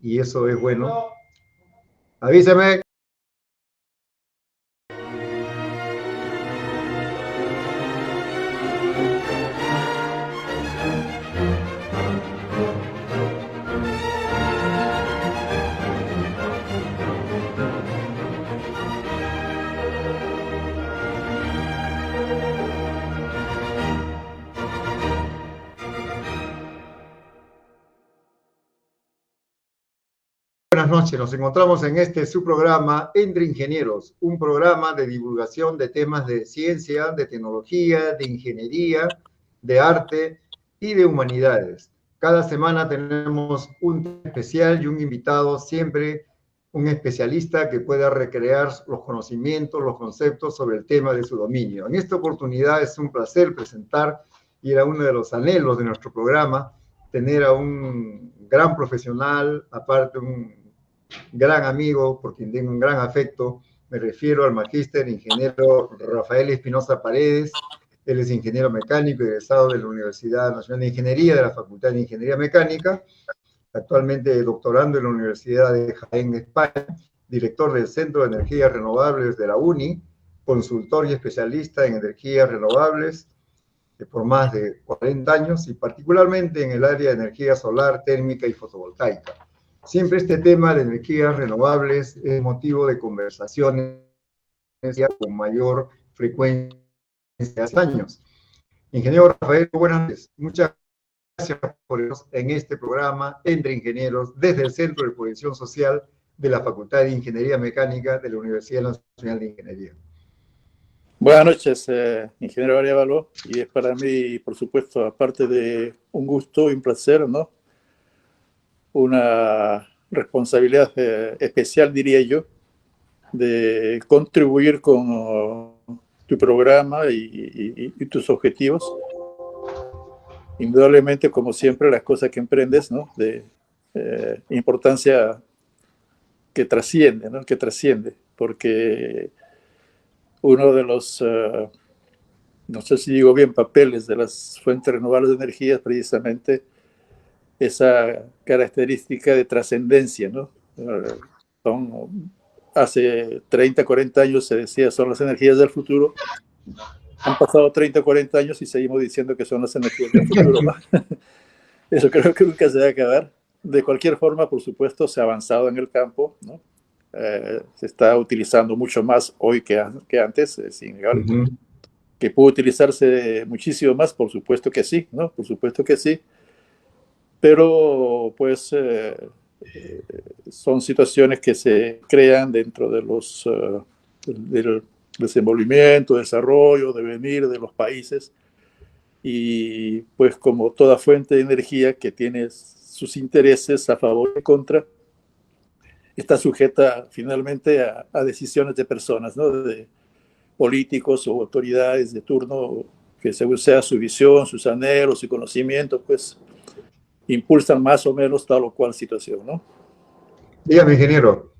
y eso es bueno. Avísame. Buenas noches, nos encontramos en su programa Entre Ingenieros, un programa de divulgación de temas de ciencia, de tecnología, de ingeniería, de arte y de humanidades. Cada semana tenemos un tema especial y un invitado, siempre un especialista que pueda recrear los conocimientos, los conceptos sobre el tema de su dominio. En esta oportunidad es un placer presentar, y era uno de los anhelos de nuestro programa, tener a un gran profesional, aparte un gran amigo, por quien tengo un gran afecto. Me refiero al magíster ingeniero Rafael Espinosa Paredes. Él es ingeniero mecánico egresado de la Universidad Nacional de Ingeniería, de la Facultad de Ingeniería Mecánica, actualmente doctorando en la Universidad de Jaén, España, director del Centro de Energías Renovables de la UNI, consultor y especialista en energías renovables por más de 40 años, y particularmente en el área de energía solar, térmica y fotovoltaica. Siempre este tema de energías renovables es motivo de conversaciones con mayor frecuencia hace años. Ingeniero Rafael, buenas noches. Muchas gracias por estar en este programa Entre Ingenieros desde el Centro de Proyección Social de la Facultad de Ingeniería Mecánica de la Universidad Nacional de Ingeniería. Buenas noches, ingeniero Arevalo, y es para mí, por supuesto, aparte de un gusto y un placer, ¿no?, una responsabilidad especial, diría yo, de contribuir con tu programa y tus objetivos. Indudablemente, como siempre, las cosas que emprendes, ¿no?, de importancia que trasciende, ¿no?, que trasciende, porque uno de los, no sé si digo bien, papeles de las fuentes renovables de energía es precisamente esa característica de trascendencia, ¿no? Hace 30, 40 años se decía son las energías del futuro. Han pasado 30, 40 años y seguimos diciendo que son las energías del futuro, ¿no? Eso creo que nunca se va a acabar. De cualquier forma, por supuesto, se ha avanzado en el campo, ¿no? Se está utilizando mucho más hoy que antes, es innegable. Que puede utilizarse muchísimo más, por supuesto que sí, ¿no? Por supuesto que sí. Pero, pues, son situaciones que se crean dentro de del desenvolvimiento, desarrollo, devenir de los países. Y, pues, como toda fuente de energía que tiene sus intereses a favor y en contra, está sujeta finalmente a decisiones de personas, ¿no?, de políticos o autoridades de turno, que según sea su visión, sus anhelos y conocimiento, pues impulsan más o menos tal o cual situación, ¿no? Dígame, ingeniero,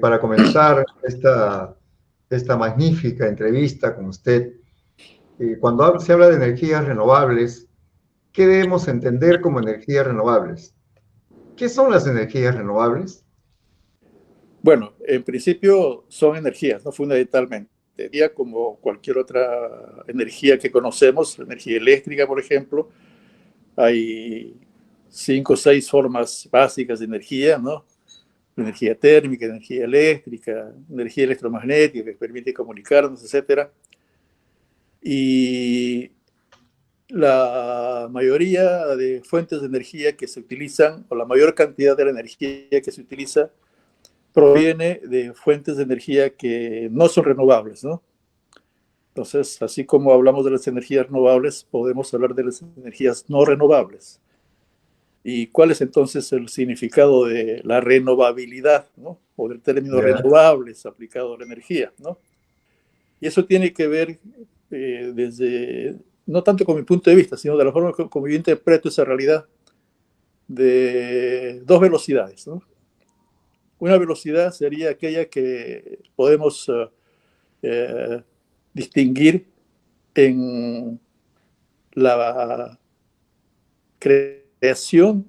para comenzar esta magnífica entrevista con usted, cuando se habla de energías renovables, ¿qué debemos entender como energías renovables? ¿Qué son las energías renovables? Bueno, en principio son energías, no fundamentalmente. Energía como cualquier otra energía que conocemos, energía eléctrica, por ejemplo. Hay 5 o 6 formas básicas de energía, ¿no? Energía térmica, energía eléctrica, energía electromagnética que permite comunicarnos, etc. Y la mayoría de fuentes de energía que se utilizan, o la mayor cantidad de la energía que se utiliza, proviene de fuentes de energía que no son renovables, ¿no? Entonces, así como hablamos de las energías renovables, podemos hablar de las energías no renovables. ¿Y cuál es entonces el significado de la renovabilidad, ¿no?, o del término renovables aplicado a la energía, ¿no? Y eso tiene que ver desde, no tanto con mi punto de vista, sino de la forma como yo interpreto esa realidad, de 2 velocidades, ¿no? Una velocidad sería aquella que podemos distinguir en la creación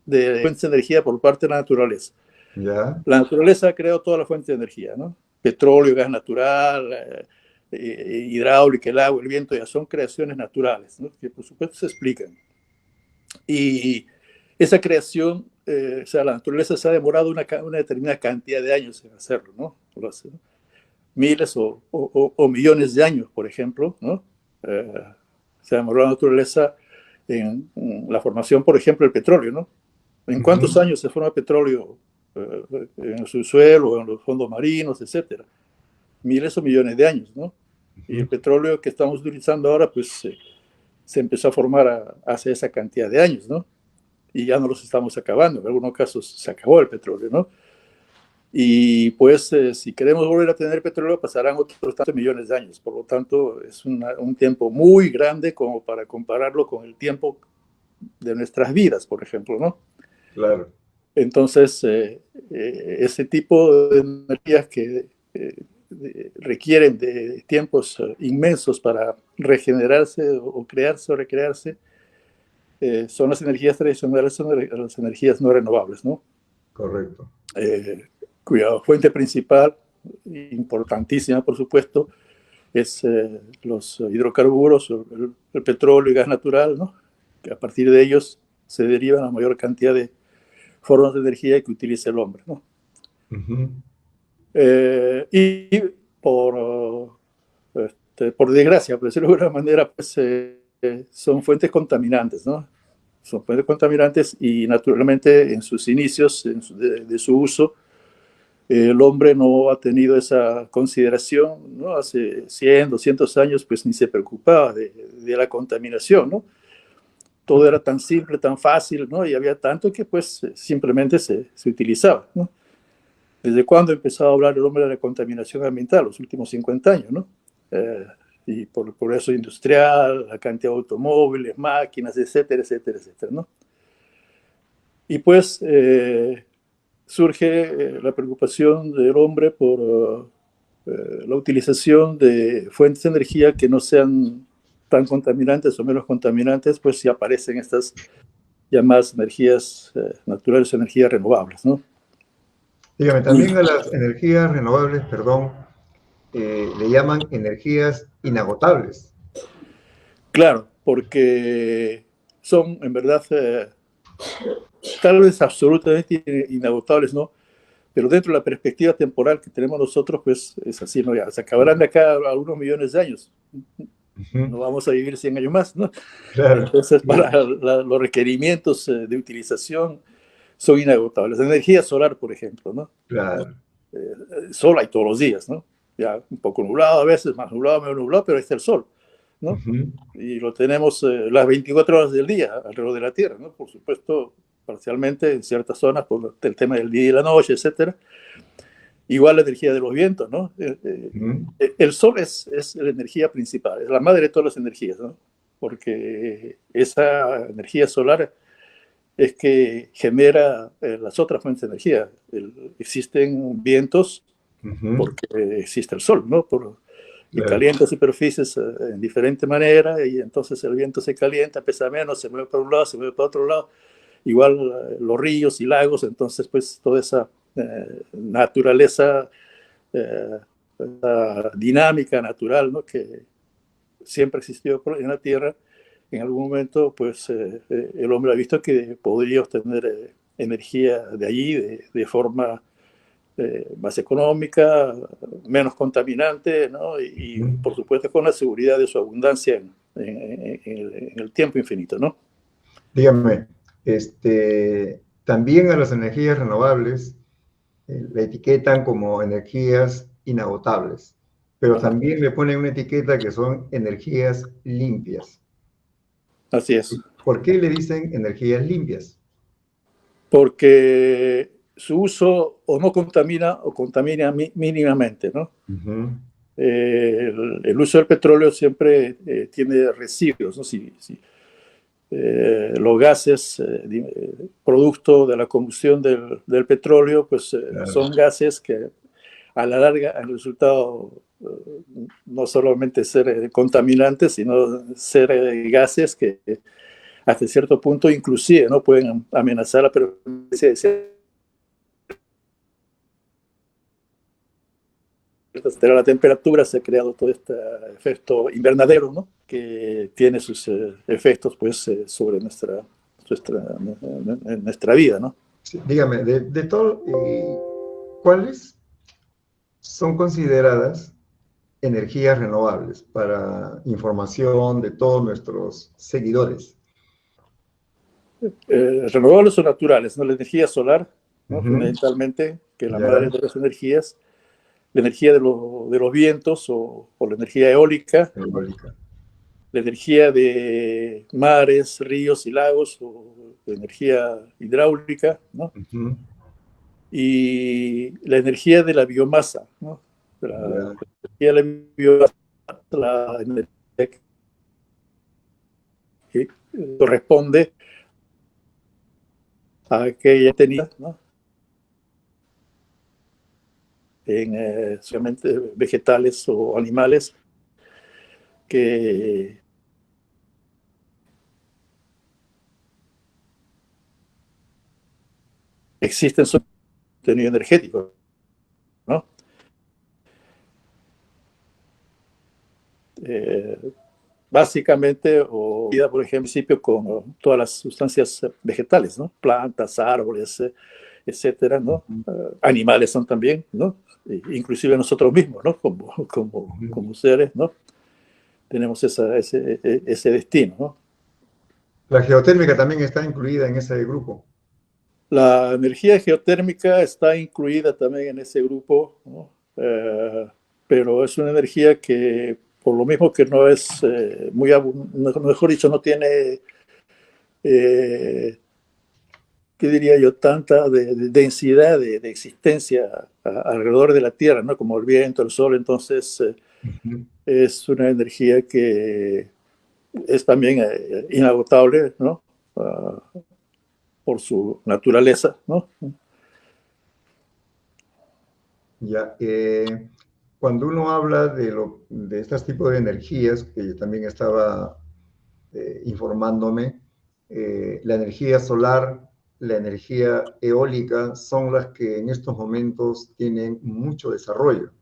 de fuentes de energía por parte de la naturaleza. Ya. La naturaleza ha creado todas las fuentes de energía, ¿no? Petróleo, gas natural, hidráulica, el agua, el viento, ya son creaciones naturales, ¿no? Que por supuesto se explican. Y esa creación, o sea, la naturaleza se ha demorado una determinada cantidad de años en hacerlo, ¿no? Miles o millones de años, por ejemplo, ¿no? Se ha demorado la naturaleza en la formación, por ejemplo, del petróleo, ¿no? ¿En cuántos años se forma petróleo en el subsuelo, en los fondos marinos, etcétera? Miles o millones de años, ¿no? Y el petróleo que estamos utilizando ahora, pues se empezó a formar hace esa cantidad de años, ¿no? Y ya no los estamos acabando. En algunos casos se acabó el petróleo, ¿no? Y pues si queremos volver a tener petróleo, pasarán otros tantos millones de años. Por lo tanto, es un tiempo muy grande como para compararlo con el tiempo de nuestras vidas, por ejemplo, ¿no? Claro. Entonces, ese tipo de energías que requieren de tiempos inmensos para regenerarse o crearse o recrearse, son las energías tradicionales, son las energías no renovables, ¿no? Correcto. Cuya fuente principal, importantísima por supuesto, es los hidrocarburos, el petróleo y gas natural, ¿no? Que a partir de ellos se deriva la mayor cantidad de formas de energía que utiliza el hombre, ¿no? Y por desgracia, por decirlo de alguna manera, pues, son fuentes contaminantes, ¿no? Son fuentes contaminantes y naturalmente en sus inicios de su uso, el hombre no ha tenido esa consideración, ¿no? Hace 100, 200 años, pues ni se preocupaba de la contaminación, ¿no? Todo era tan simple, tan fácil, ¿no? Y había tanto que pues simplemente se utilizaba, ¿no? ¿Desde cuándo empezó a hablar el hombre de la contaminación ambiental? Los últimos 50 años, ¿no? Y por el progreso industrial, la cantidad de automóviles, máquinas, etcétera, etcétera, etcétera, ¿no? Y pues surge la preocupación del hombre por la utilización de fuentes de energía que no sean tan contaminantes o menos contaminantes, pues si aparecen estas llamadas energías naturales o energías renovables, ¿no? Dígame, también a las energías renovables, perdón, le llaman energías inagotables. Claro, porque son en verdad tal vez absolutamente inagotables, ¿no? Pero dentro de la perspectiva temporal que tenemos nosotros, pues es así, ¿no? Ya se acabarán de acá algunos millones de años. No vamos a vivir 100 años más, ¿no? Claro. Entonces, para los requerimientos de utilización son inagotables. La energía solar, por ejemplo, ¿no? Claro. Sol hay todos los días, ¿no? Ya un poco nublado a veces, más nublado, menos nublado, pero está el sol, ¿no? Y lo tenemos las 24 horas del día alrededor de la Tierra, ¿no? Por supuesto, parcialmente en ciertas zonas por el tema del día y la noche, etcétera. Igual la energía de los vientos, ¿no? El sol es la energía principal, es la madre de todas las energías, ¿no? Porque esa energía solar es que genera las otras fuentes de energía. Existen vientos porque existe el sol, ¿no? Y calienta superficies en diferente manera y entonces el viento se calienta, pesa menos, se mueve para un lado, se mueve para otro lado. Igual los ríos y lagos, entonces pues toda esa naturaleza, dinámica natural, ¿no? Que siempre existió en la Tierra, en algún momento pues el hombre ha visto que podría obtener energía de allí de forma más económica, menos contaminante, ¿no? Y por supuesto con la seguridad de su abundancia en el tiempo infinito, ¿no? Dígame, también a las energías renovables la etiquetan como energías inagotables, pero también le ponen una etiqueta que son energías limpias. Así es. ¿Por qué le dicen energías limpias? Porque su uso o no contamina o contamina mínimamente, ¿no? El uso del petróleo siempre tiene residuos, ¿no? Los gases producto de la combustión del petróleo, pues son gases que a la larga han resultado no solamente ser contaminantes, sino ser gases que hasta cierto punto inclusive, ¿no? Pueden amenazar la permanencia de la temperatura. Se ha creado todo este efecto invernadero, ¿no? Que tiene sus efectos, pues, sobre nuestra vida, ¿no? Sí, dígame, de todo, ¿cuáles son consideradas energías renovables para información de todos nuestros seguidores? Renovables o naturales, ¿no? La energía solar, ¿no? Ujú. Fundamentalmente, que es la Ya. madre de las energías, la energía de los vientos o la energía eólica, ¿no? Eólica. La energía de mares, ríos y lagos o la energía hidráulica, ¿no? Ujú. Y la energía de la biomasa, ¿no? La Ya. energía de la biomasa, la energía que corresponde a aquella tenida, ¿no? En solamente vegetales o animales que existen su contenido energético, ¿no? Básicamente, o vida, por ejemplo, con todas las sustancias vegetales, ¿no? Plantas, árboles, etcétera, ¿no? Animales son también, ¿no? Inclusive nosotros mismos, ¿no? Como seres, ¿no? Tenemos ese destino, ¿no? La geotérmica también está incluida en ese grupo. La energía geotérmica está incluida también en ese grupo, ¿no? Pero es una energía que, por lo mismo que no es muy abundante, mejor dicho, no tiene, ¿qué diría yo?, tanta de densidad de existencia alrededor de la Tierra, ¿no? Como el viento, el sol. Entonces, es una energía que es también inagotable, ¿no? Por su naturaleza, ¿no? Ya, cuando uno habla de estos tipos de energías, que yo también estaba informándome, la energía solar, la energía eólica son las que en estos momentos tienen mucho desarrollo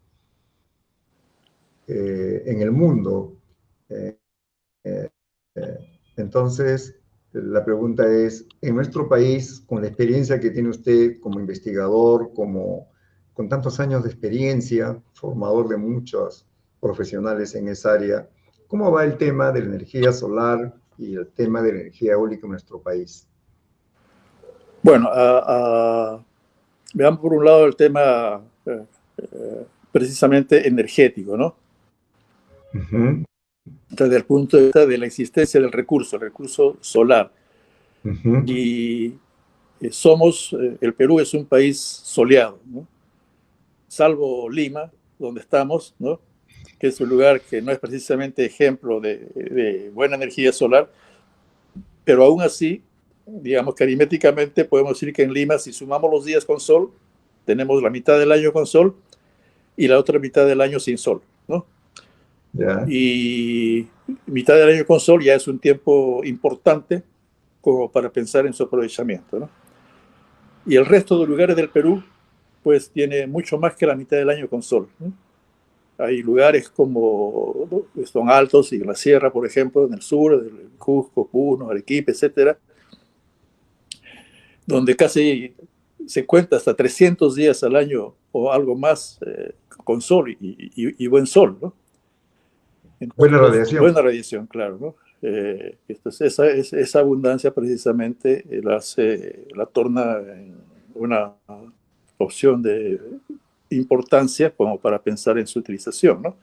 en el mundo. Eh, eh, entonces, la pregunta es, en nuestro país, con la experiencia que tiene usted como investigador, con tantos años de experiencia, formador de muchos profesionales en esa área, ¿cómo va el tema de la energía solar y el tema de la energía eólica en nuestro país? Bueno, veamos por un lado el tema precisamente energético, ¿no? Uh-huh. Desde el punto de vista de la existencia del recurso, el recurso solar. Uh-huh. Y el Perú es un país soleado, ¿no? Salvo Lima, donde estamos, ¿no? Que es un lugar que no es precisamente ejemplo de buena energía solar, pero aún así, digamos que aritméticamente podemos decir que en Lima, si sumamos los días con sol, tenemos la mitad del año con sol y la otra mitad del año sin sol, ¿no? Yeah. Y mitad del año con sol ya es un tiempo importante como para pensar en su aprovechamiento, ¿no? Y el resto de lugares del Perú, pues tiene mucho más que la mitad del año con sol, ¿no? Hay lugares como son altos y en la sierra, por ejemplo, en el sur, el Cusco, Puno, Arequipa, etcétera, donde casi se cuenta hasta 300 días al año o algo más con sol y buen sol, ¿no? Buena Entonces, radiación. buena radiación, claro, ¿no? Entonces esa abundancia precisamente la torna en una opción de importancia como para pensar en su utilización, ¿no?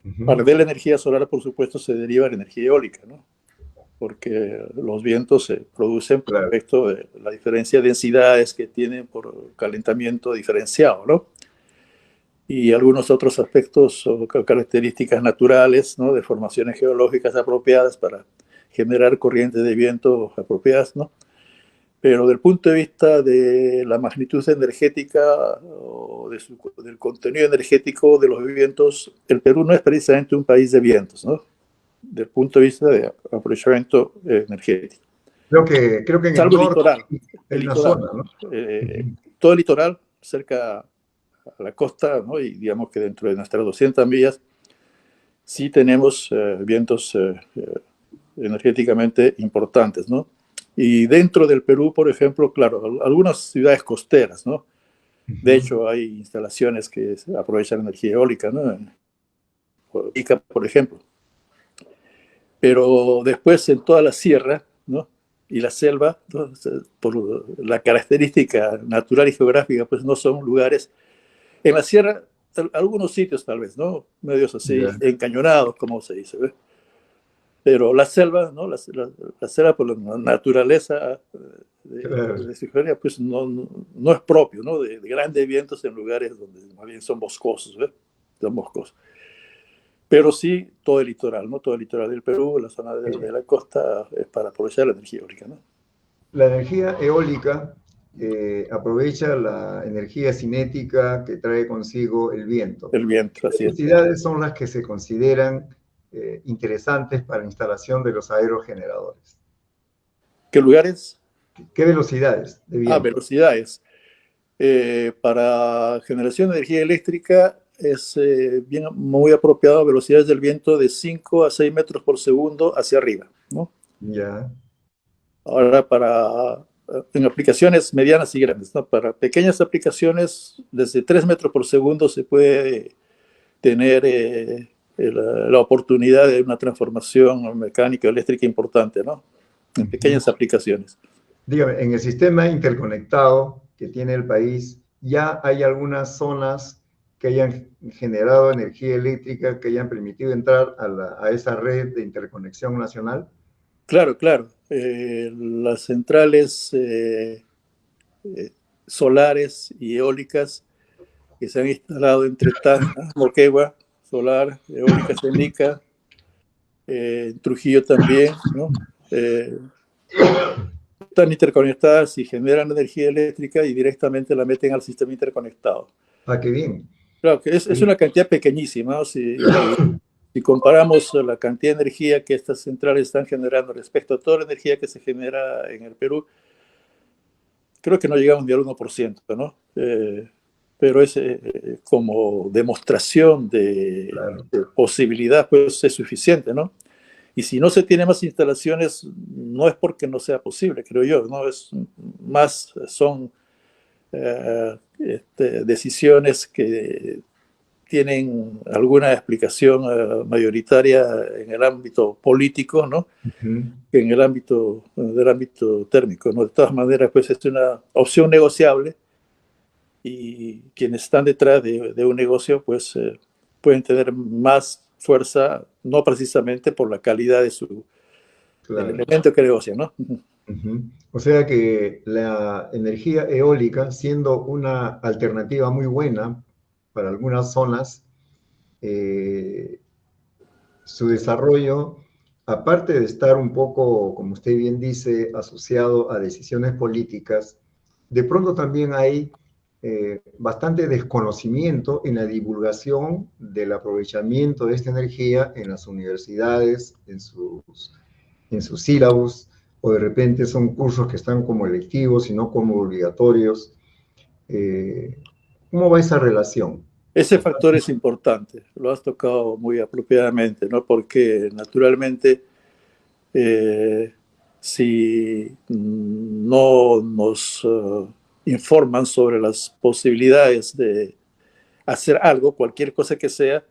Uh-huh. Para de la energía solar, por supuesto, se deriva la energía eólica, ¿no? Porque los vientos se producen por Claro. efecto de la diferencia de densidades que tienen por calentamiento diferenciado, ¿no? Y algunos otros aspectos o características naturales, ¿no? De formaciones geológicas apropiadas para generar corrientes de viento apropiadas, ¿no? Pero del punto de vista de la magnitud energética o del contenido energético de los vientos, el Perú no es precisamente un país de vientos, ¿no? del punto de vista de aprovechamiento energético. Creo que en el Salvo el norte litoral. hay El una litoral. zona, ¿no? Todo el litoral, cerca a la costa, ¿no? Y digamos que dentro de nuestras 200 millas, sí tenemos vientos energéticamente importantes, ¿no? Y dentro del Perú, por ejemplo, claro, algunas ciudades costeras, ¿no? De hecho, hay instalaciones que aprovechan energía eólica, ¿no? En Ica, por ejemplo. Pero después en toda la sierra, ¿no? Y la selva, ¿no? Por la característica natural y geográfica, pues no son lugares. En la sierra, algunos sitios tal vez, ¿no? Medios así, Ya. encañonados, como se dice, ¿ves? Pero la selva, ¿no? La selva por la naturaleza Claro. de su geografía, pues no es propio, ¿no? De grandes vientos en lugares donde más bien son boscosos, ¿ves? Son boscosos. Pero sí todo el litoral, ¿no? Todo el litoral del Perú, la zona de la costa, es para aprovechar la energía eólica, ¿no? La energía eólica aprovecha la energía cinética que trae consigo el viento. El viento, ¿Qué así es. velocidades son las que se consideran interesantes para la instalación de los aerogeneradores? ¿Qué lugares? ¿Qué velocidades de viento? Velocidades. Para generación de energía eléctrica es bien, muy apropiado velocidades del viento de 5 a 6 metros por segundo hacia arriba, ¿no? Ya. Ahora, en aplicaciones medianas y grandes, ¿no? Para pequeñas aplicaciones, desde 3 metros por segundo se puede tener la oportunidad de una transformación mecánica eléctrica importante, ¿no? En pequeñas aplicaciones. Dígame, en el sistema interconectado que tiene el país, ¿ya hay algunas zonas que hayan generado energía eléctrica, que hayan permitido entrar a esa red de interconexión nacional? Claro, claro. Las centrales solares y eólicas que se han instalado entre Tacna, Moquegua, solar, eólicas en Ica, Trujillo también, ¿no? Están interconectadas y generan energía eléctrica y directamente la meten al sistema interconectado. Ah, qué bien. Claro que es una cantidad pequeñísima, ¿no? Si comparamos la cantidad de energía que estas centrales están generando respecto a toda la energía que se genera en el Perú, creo que no llegamos ni al 1%, ¿no? Pero es como demostración Claro. de posibilidad, pues es suficiente, ¿no? Y si no se tiene más instalaciones, no es porque no sea posible, creo yo, ¿no? Es más, son decisiones que tienen alguna explicación mayoritaria en el ámbito político, ¿no? Que en el ámbito del ámbito térmico, ¿no? De todas maneras, pues es una opción negociable y quienes están detrás de un negocio, pues pueden tener más fuerza, no precisamente por la calidad del Claro. elemento que negocian, ¿no? O sea que la energía eólica, siendo una alternativa muy buena para algunas zonas, eh, su desarrollo, aparte de estar un poco, como usted bien dice, asociado a decisiones políticas, de pronto también hay bastante desconocimiento en la divulgación del aprovechamiento de esta energía en las universidades, en sus sílabos, o de repente son cursos que están como electivos y no como obligatorios. ¿Cómo va esa relación? Ese factor es importante, lo has tocado muy apropiadamente, ¿no? Porque naturalmente, si no nos informan sobre las posibilidades de hacer algo, cualquier cosa que sea,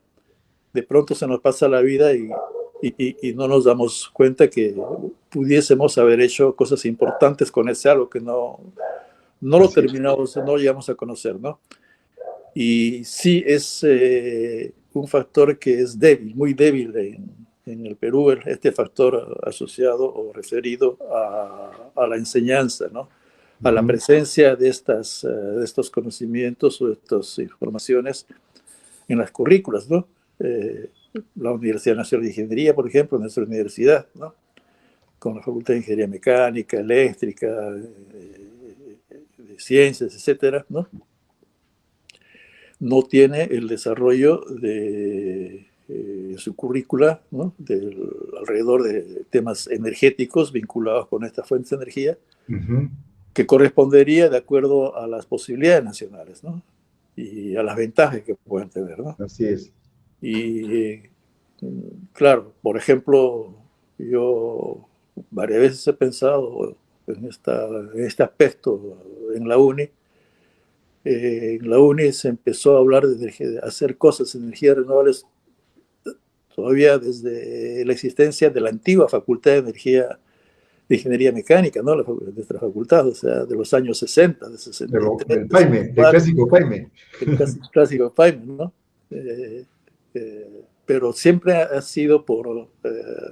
de pronto se nos pasa la vida y no nos damos cuenta que pudiésemos haber hecho cosas importantes con ese algo que no lo Así es. terminamos, no llegamos a conocer, ¿no? Y sí es un factor que es débil, muy débil en el Perú, este factor asociado o referido a la enseñanza, ¿no? A la presencia de estos conocimientos o de estas informaciones en las currículas, ¿no? La Universidad Nacional de Ingeniería, por ejemplo, nuestra universidad, ¿no? Con la Facultad de Ingeniería Mecánica, Eléctrica, de Ciencias, etcétera, ¿no? No tiene el desarrollo su currícula, ¿no? Alrededor de temas energéticos vinculados con estas fuentes de energía, que correspondería de acuerdo a las posibilidades nacionales, ¿no? Y a las ventajas que pueden tener, ¿no? Así es. Y claro, por ejemplo, yo varias veces he pensado en este aspecto en la UNI. En la UNI se empezó a hablar de hacer cosas en energías renovables todavía desde la existencia de la antigua Facultad de Ingeniería Mecánica, ¿no? Nuestra facultad, o sea, de los años 60, de 63, Del Paime, 64, del clásico Paime. El clásico Paime, ¿no? Pero siempre ha sido por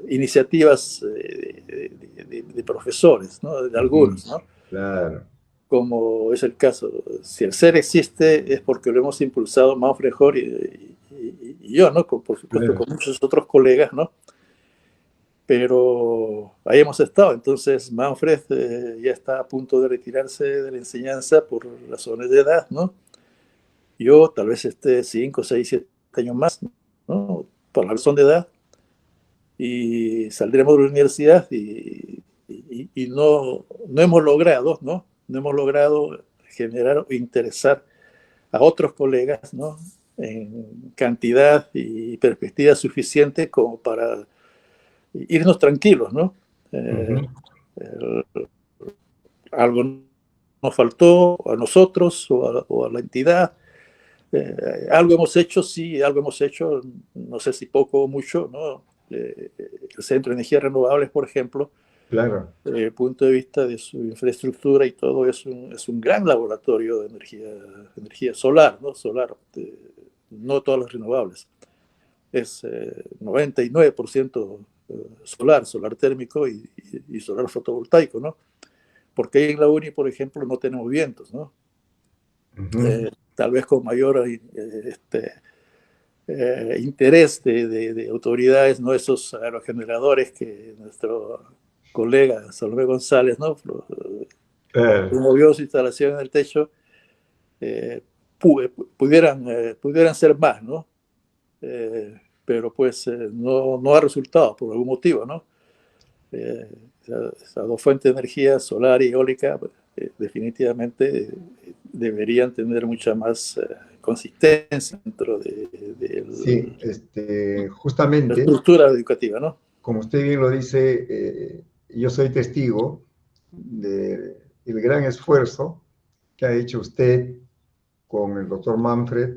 iniciativas de profesores, ¿no? De algunos, ¿no? Claro. Como es el caso. Si el CER existe es porque lo hemos impulsado Manfred Hoare y yo, ¿no? Por supuesto, con muchos otros colegas, ¿no? Pero ahí hemos estado. Entonces Manfred ya está a punto de retirarse de la enseñanza por razones de edad, ¿no? Yo tal vez esté 5, 6, 7 años más, ¿no? Por la razón de edad. Y saldremos de la universidad y no hemos logrado, ¿no? No hemos logrado generar o interesar a otros colegas, ¿no? En cantidad y perspectiva suficiente como para irnos tranquilos, ¿no? Algo nos faltó a nosotros o a la entidad. Algo hemos hecho, sí, algo hemos hecho, no sé si poco o mucho, ¿no? El Centro de Energías Renovables, por ejemplo, claro, desde el punto de vista de su infraestructura y todo, es un gran laboratorio de energía solar, ¿no? Solar, no todas las renovables. Es 99% solar térmico y solar fotovoltaico, ¿no? Porque ahí en la UNI, por ejemplo, no tenemos vientos, ¿no? Tal vez con mayor interés de autoridades, ¿no? Esos aerogeneradores que nuestro colega Salomé González, ¿no? Promovió su instalación en el techo, pudieran ser más, ¿no? Pero pues no ha resultado por algún motivo, ¿no? Esas dos fuentes de energía, solar y eólica, definitivamente deberían tener mucha más consistencia dentro de sí, justamente, la estructura educativa, ¿no? Como usted bien lo dice, yo soy testigo del gran esfuerzo que ha hecho usted con el doctor Manfred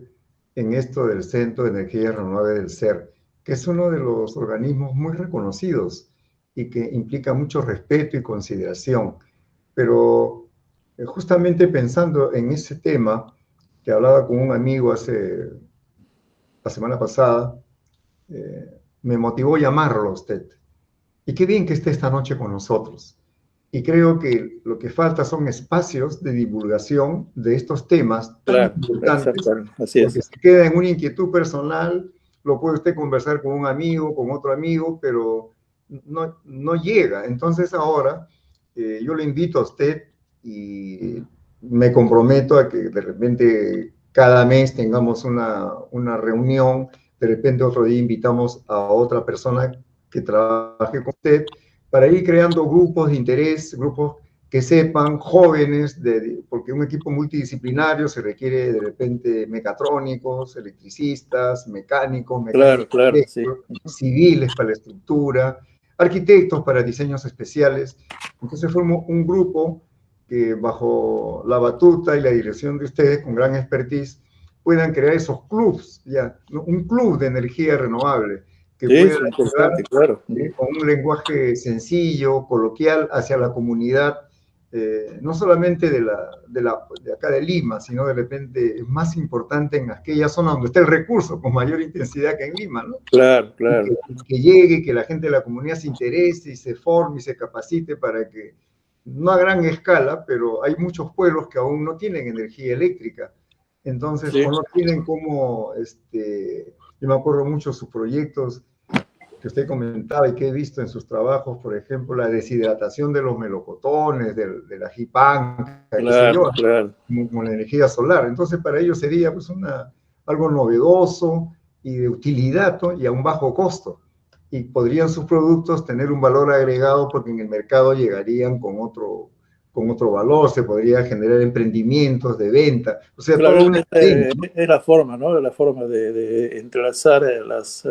en esto del Centro de Energía Renovable del CER, que es uno de los organismos muy reconocidos y que implica mucho respeto y consideración. Pero justamente pensando en ese tema, que hablaba con un amigo la semana pasada, me motivó llamarlo a usted. Y qué bien que esté esta noche con nosotros. Y creo que lo que falta son espacios de divulgación de estos temas tan importantes, así porque se queda en una inquietud personal, lo puede usted conversar con un amigo, con otro amigo, pero no llega. Entonces ahora yo le invito a usted y me comprometo a que de repente cada mes tengamos una reunión, de repente otro día invitamos a otra persona que trabaje con usted, para ir creando grupos de interés, grupos que sepan, jóvenes, porque un equipo multidisciplinario se requiere de repente mecatrónicos, electricistas, mecánicos, sí. Civiles para la estructura, arquitectos para diseños especiales. Entonces formó un grupo que bajo la batuta y la dirección de ustedes, con gran expertise, puedan crear esos clubs, ya, ¿no? Un club de energía renovable que pueda llegar claro. Con un lenguaje sencillo, coloquial, hacia la comunidad, no solamente de acá de Lima, sino de repente más importante en aquella zona donde está el recurso con mayor intensidad que en Lima, ¿no? Claro. Que llegue, que la gente de la comunidad se interese y se forme y se capacite para que, no a gran escala, pero hay muchos pueblos que aún no tienen energía eléctrica. Entonces, o no tienen como, yo me acuerdo mucho de sus proyectos que usted comentaba y que he visto en sus trabajos, por ejemplo, la deshidratación de los melocotones, de la jipanca, qué sé yo, con la energía solar. Entonces, para ellos sería pues algo novedoso y de utilidad, ¿no? Y a un bajo costo. Y podrían sus productos tener un valor agregado porque en el mercado llegarían con otro valor, se podría generar emprendimientos de venta, o sea, toda Claro, una cadena, ¿no? es la forma, ¿no? La forma de entrelazar las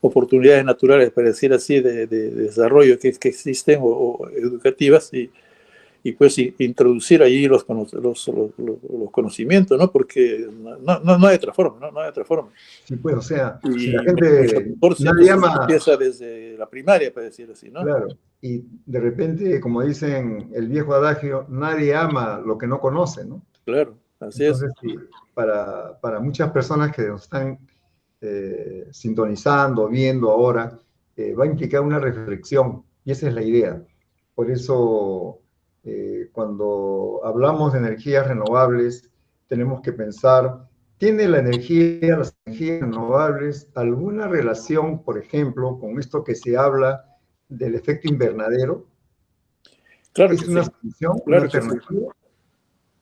oportunidades naturales, para decir así, de desarrollo que existen o educativas y pues introducir allí los conocimientos, ¿no? Porque no hay otra forma, ¿no? No hay otra forma. Sí, pues, o sea, si la Y mucho gente, mejor si nadie entonces ama, empieza desde la primaria, para decir así, ¿no? claro, y de repente, como dicen el viejo adagio, nadie ama lo que no conoce, ¿no? Claro, así es. Entonces, sí, para muchas personas que nos están sintonizando, viendo ahora, va a implicar una reflexión, y esa es la idea. Por eso, cuando hablamos de energías renovables, tenemos que pensar, ¿tiene las energías renovables alguna relación, por ejemplo, con esto que se habla del efecto invernadero? Claro que ¿Es una sí, solución, una claro que sí. alternativa?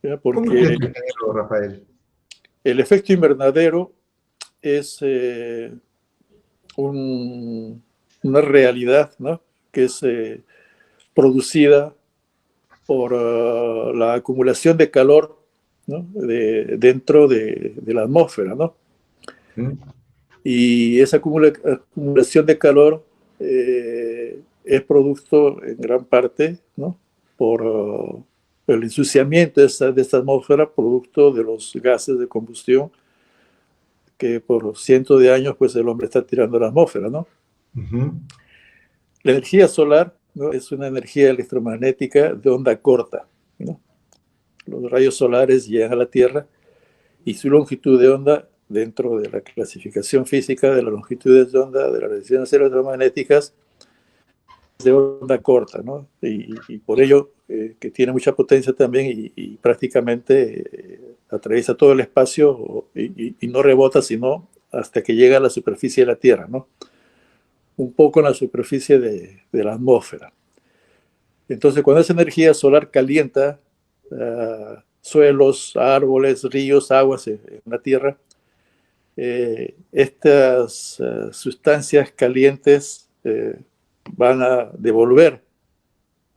¿Ya? ¿Cómo Porque es esto, ingeniero Rafael? el efecto invernadero es una realidad, ¿no? Que es producida por la acumulación de calor, ¿no? Dentro de la atmósfera, ¿no? ¿Mm? Y esa acumulación de calor es producto en gran parte, ¿no? Por el ensuciamiento de esta atmósfera, producto de los gases de combustión que por cientos de años pues el hombre está tirando a la atmósfera, ¿no? Ujú. La energía solar, ¿no? Es una energía electromagnética de onda corta, ¿no? Los rayos solares llegan a la Tierra y su longitud de onda, dentro de la clasificación física de las longitudes de onda de las radiaciones electromagnéticas, es de onda corta, ¿no? Y por ello que tiene mucha potencia también y prácticamente atraviesa todo el espacio y no rebota sino hasta que llega a la superficie de la Tierra, ¿no? Un poco en la superficie de la atmósfera. Entonces, cuando esa energía solar calienta suelos, árboles, ríos, aguas en la Tierra, estas sustancias calientes van a devolver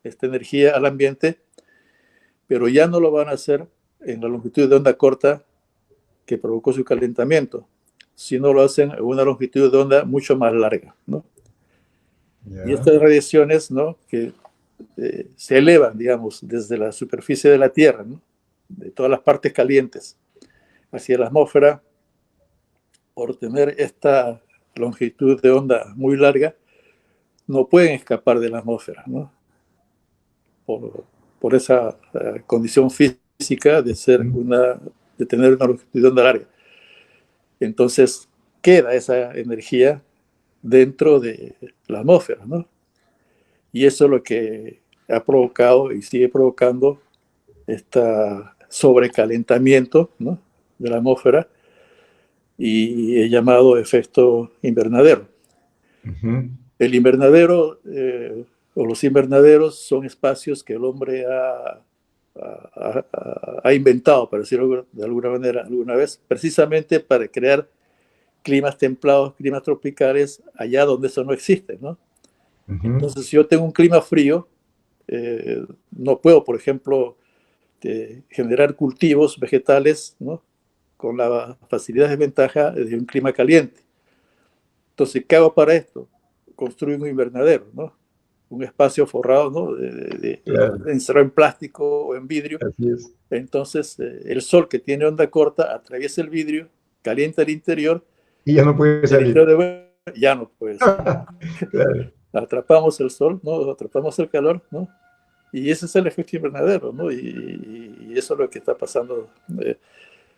esta energía al ambiente, pero ya no lo van a hacer en la longitud de onda corta que provocó su calentamiento, sino lo hacen en una longitud de onda mucho más larga, ¿no? Y Ya. estas radiaciones, ¿no? Que se elevan, digamos, desde la superficie de la Tierra, ¿no? De todas las partes calientes hacia la atmósfera, por tener esta longitud de onda muy larga, no pueden escapar de la atmósfera, ¿no? Por esa condición física de tener una longitud de onda larga. Entonces queda esa energía dentro de la atmósfera, ¿no? Y eso es lo que ha provocado y sigue provocando este sobrecalentamiento, ¿no? De la atmósfera y es llamado efecto invernadero. Ujú. El invernadero o los invernaderos son espacios que el hombre ha inventado, para decirlo de alguna manera, alguna vez, precisamente para crear climas templados, climas tropicales, allá donde eso no existe, ¿no? Ujú. Entonces, si yo tengo un clima frío, no puedo, por ejemplo, generar cultivos vegetales, ¿no? Con la facilidad y ventaja de un clima caliente. Entonces, ¿qué hago para esto? Construir un invernadero, ¿no? Un espacio forrado, ¿no? Claro, Encerrado en plástico o en vidrio. así es. Entonces, el sol que tiene onda corta atraviesa el vidrio, calienta el interior, Y ya no puede el salir. interior de vuelta ya no puede salir. Claro, Atrapamos el sol, ¿no? Atrapamos el calor, ¿no? Y ese es el efecto invernadero, ¿no? Y eso es lo que está pasando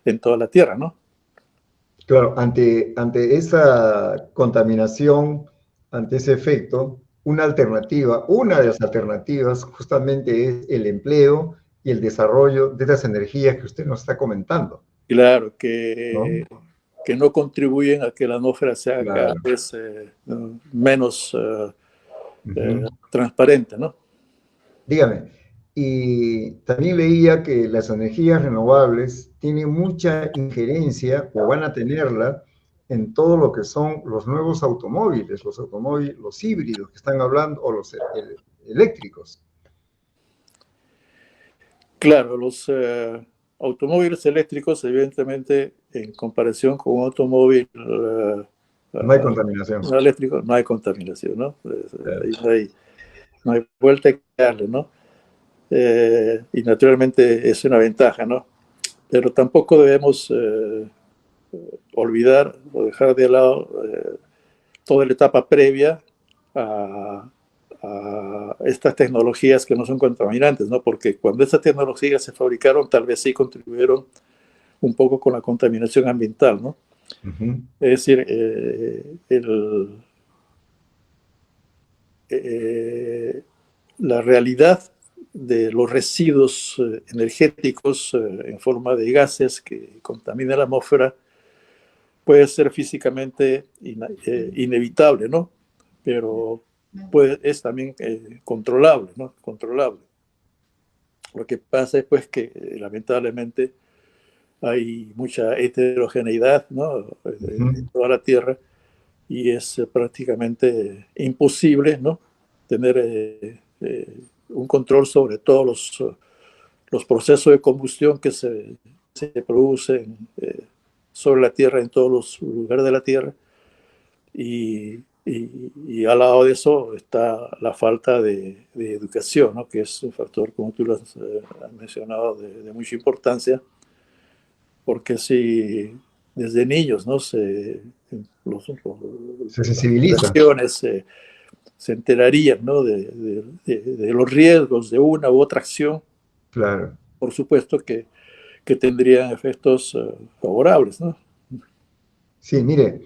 en toda la Tierra, ¿no? claro, ante esa contaminación, ante ese efecto, una de las alternativas justamente es el empleo y el desarrollo de estas energías que usted nos está comentando, Claro, ¿no? que no contribuyen a que la atmósfera sea cada Claro. vez menos Ujú. transparente, ¿no? Dígame, y también leía que las energías renovables tienen mucha injerencia, o van a tenerla, en todo lo que son los nuevos automóviles, los híbridos que están hablando, o los eléctricos. Claro, los automóviles eléctricos, evidentemente, en comparación con un automóvil No hay contaminación. no eléctrico, no hay contaminación, ¿no? Claro. Ahí no hay vuelta que darle, ¿no? Y naturalmente es una ventaja, ¿no? Pero tampoco debemos olvidar o dejar de lado toda la etapa previa a estas tecnologías que no son contaminantes, ¿no? Porque cuando estas tecnologías se fabricaron, tal vez sí contribuyeron un poco con la contaminación ambiental, ¿no? Uh-huh. Es decir, la realidad de los residuos energéticos en forma de gases que contaminan la atmósfera puede ser físicamente inevitable, ¿no? Pero es también controlable, ¿no? Controlable. Lo que pasa es pues que lamentablemente hay mucha heterogeneidad, ¿no? En toda la Tierra, y es prácticamente imposible, ¿no? Tener un control sobre todos los procesos de combustión que se producen sobre la Tierra, en todos los lugares de la Tierra. Y al lado de eso está la falta de educación, ¿no? Que es un factor, como tú lo has mencionado, de mucha importancia, porque si desde niños, ¿no? Las Se sensibiliza. generaciones se enterarían, ¿no? De los riesgos de una u otra acción, Claro. por supuesto que tendrían efectos favorables, ¿no? Sí, mire,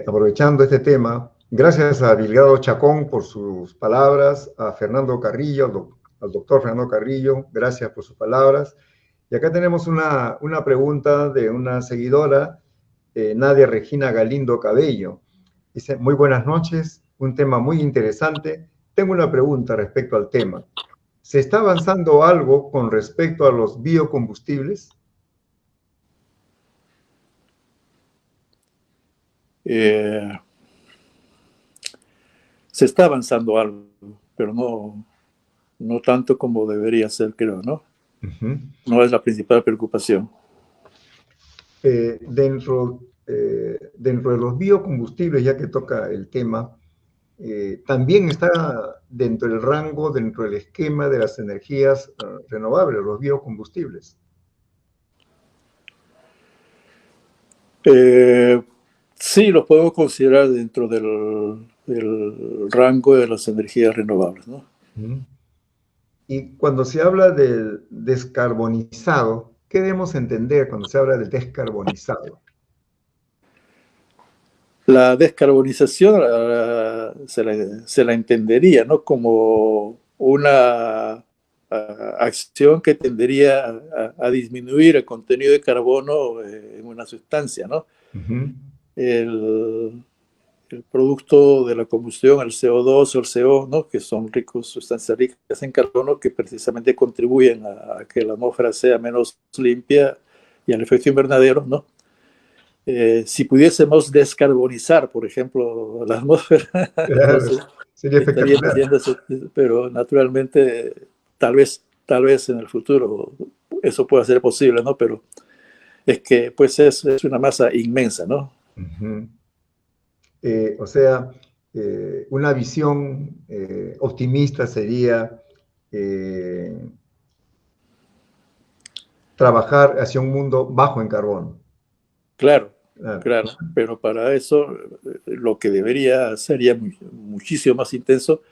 aprovechando este tema, gracias a Delgado Chacón por sus palabras, a Fernando Carrillo, al doctor Fernando Carrillo, gracias por sus palabras. Y acá tenemos una pregunta de una seguidora, Nadia Regina Galindo Cabello. Dice, muy buenas noches, un tema muy interesante. Tengo una pregunta respecto al tema. ¿Se está avanzando algo con respecto a los biocombustibles? Se está avanzando algo, pero no tanto como debería ser, creo, ¿no? Uh-huh. No es la principal preocupación. Dentro de los biocombustibles, ya que toca el tema, también está dentro del rango, dentro del esquema de las energías renovables, los biocombustibles. Sí, los podemos considerar dentro del rango de las energías renovables, ¿no? Uh-huh. Y cuando se habla del descarbonizado, ¿qué debemos entender cuando se habla del descarbonizado? La descarbonización se la entendería, ¿no? Como una acción que tendería a disminuir el contenido de carbono en una sustancia, ¿no? Uh-huh. El producto de la combustión, el CO2 o el CO, ¿no? Que son sustancias ricas en carbono que precisamente contribuyen a que la atmósfera sea menos limpia y al efecto invernadero, ¿no? Si pudiésemos descarbonizar, por ejemplo, la atmósfera, Claro, entonces sería estaríamos espectacular. yendo, pero naturalmente tal vez en el futuro eso pueda ser posible, ¿no? Pero es que pues es una masa inmensa, ¿no? Uh-huh. O sea, una visión optimista sería trabajar hacia un mundo bajo en carbono. Claro, Ah, claro, pero para eso lo que debería sería muchísimo más intenso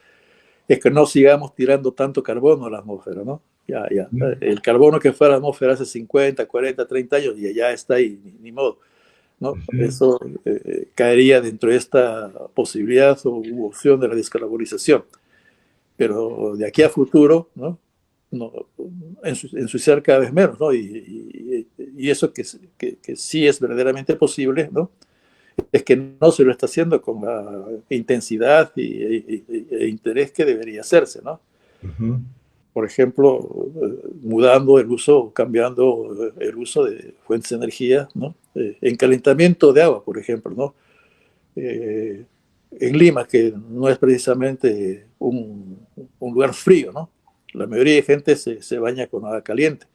es que no sigamos tirando tanto carbono a la atmósfera, ¿no? Ya. El carbono que fue a la atmósfera hace 50, 40, 30 años ya está ahí, ni modo, ¿no? Eso caería dentro de esta posibilidad o opción de la descarbonización. Pero de aquí a futuro, ¿no? Ensuciar cada vez menos, ¿no? Y eso que sí es verdaderamente posible, ¿no? Es que no se lo está haciendo con la intensidad e interés que debería hacerse, ¿no? uh-huh. por ejemplo, mudando el uso, cambiando el uso de fuentes de energía, ¿no? En calentamiento de agua, por ejemplo, ¿no? En Lima, que no es precisamente un lugar frío, ¿no? La mayoría de gente se baña con agua caliente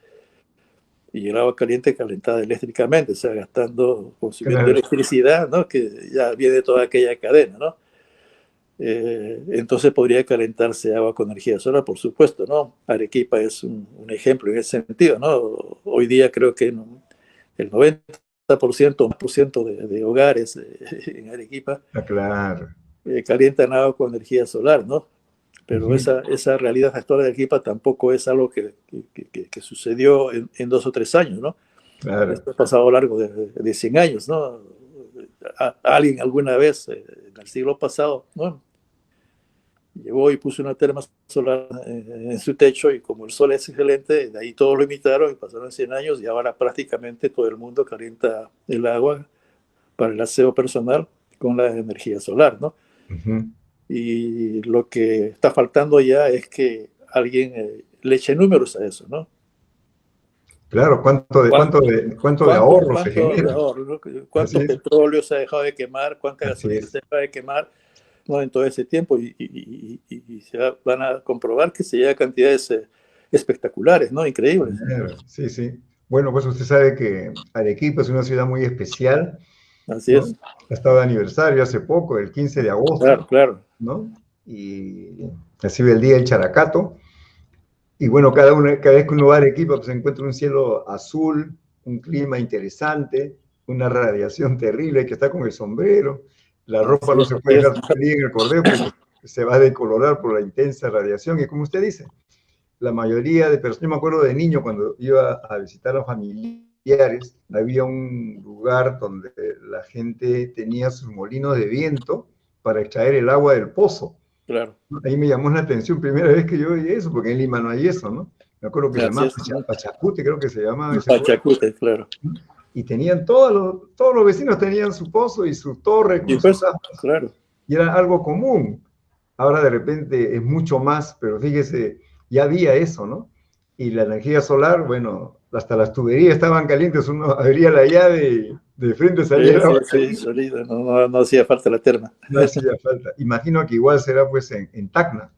y el agua caliente calentada eléctricamente, o sea, gastando, consumiendo Claro. electricidad, ¿no? Que ya viene toda aquella cadena, ¿no? Entonces podría calentarse agua con energía solar, por supuesto, ¿no? Arequipa es un ejemplo en ese sentido, ¿no? Hoy día creo que el 90% o más por ciento de hogares en Arequipa Ah, claro. calientan agua con energía solar, ¿no? Pero Ujú. esa realidad actual de Arequipa tampoco es algo que sucedió en 2 o 3 años, ¿no? Claro. Esto ha pasado a lo largo de 100 años, ¿no? Alguien alguna vez en el siglo pasado, ¿no? Llegó y puso una terma solar en su techo y como el sol es excelente, de ahí todos lo imitaron y pasaron 100 años y ahora prácticamente todo el mundo calienta el agua para el aseo personal con la energía solar, ¿no? Ujú. Y lo que está faltando ya es que alguien le eche números a eso, ¿no? Claro, cuánto de ahorro se ¿Cuánto de genera. ahorro, ¿no? Así ¿Cuánto es, petróleo se ha dejado de quemar? ¿Cuánta así gasolina se es. ha dejado de quemar? ¿No? En todo ese tiempo y van a comprobar que se llega a cantidades espectaculares, ¿no? Increíbles. Claro, sí, sí. Bueno, pues usted sabe que Arequipa es una ciudad muy especial, Así ¿no? es. Ha estado de aniversario hace poco, el 15 de Claro, agosto, claro. ¿no? Y recibe el Día del Characato. Y bueno, cada vez que uno va a Arequipa, pues se encuentra un cielo azul, un clima interesante, una radiación terrible, hay que estar con el sombrero. La ropa no se Así puede es. dejar salir en el cordero porque se va a decolorar por la intensa radiación. Y como usted dice, la mayoría de personas, yo me acuerdo de niño cuando iba a visitar a los familiares, había un lugar donde la gente tenía sus molinos de viento para extraer el agua del pozo. Claro. Ahí me llamó la atención, primera vez que yo vi eso, porque en Lima no hay eso, ¿no? Me acuerdo que se Así llamaba es. Pachacute, creo que se llamaba ese lugar. Pachacute, claro. Y tenían todos los vecinos tenían su pozo y su torre Y con sus pues, aspas. claro. Y era algo común. Ahora de repente es mucho más, pero fíjese, ya había eso, ¿no? Y la energía solar, bueno, hasta las tuberías estaban calientes, uno abría la llave y de frente salía el Sí, agua sí, caliente, solito. No hacía falta la terma. no hacía falta. Imagino que igual será pues en Tacna,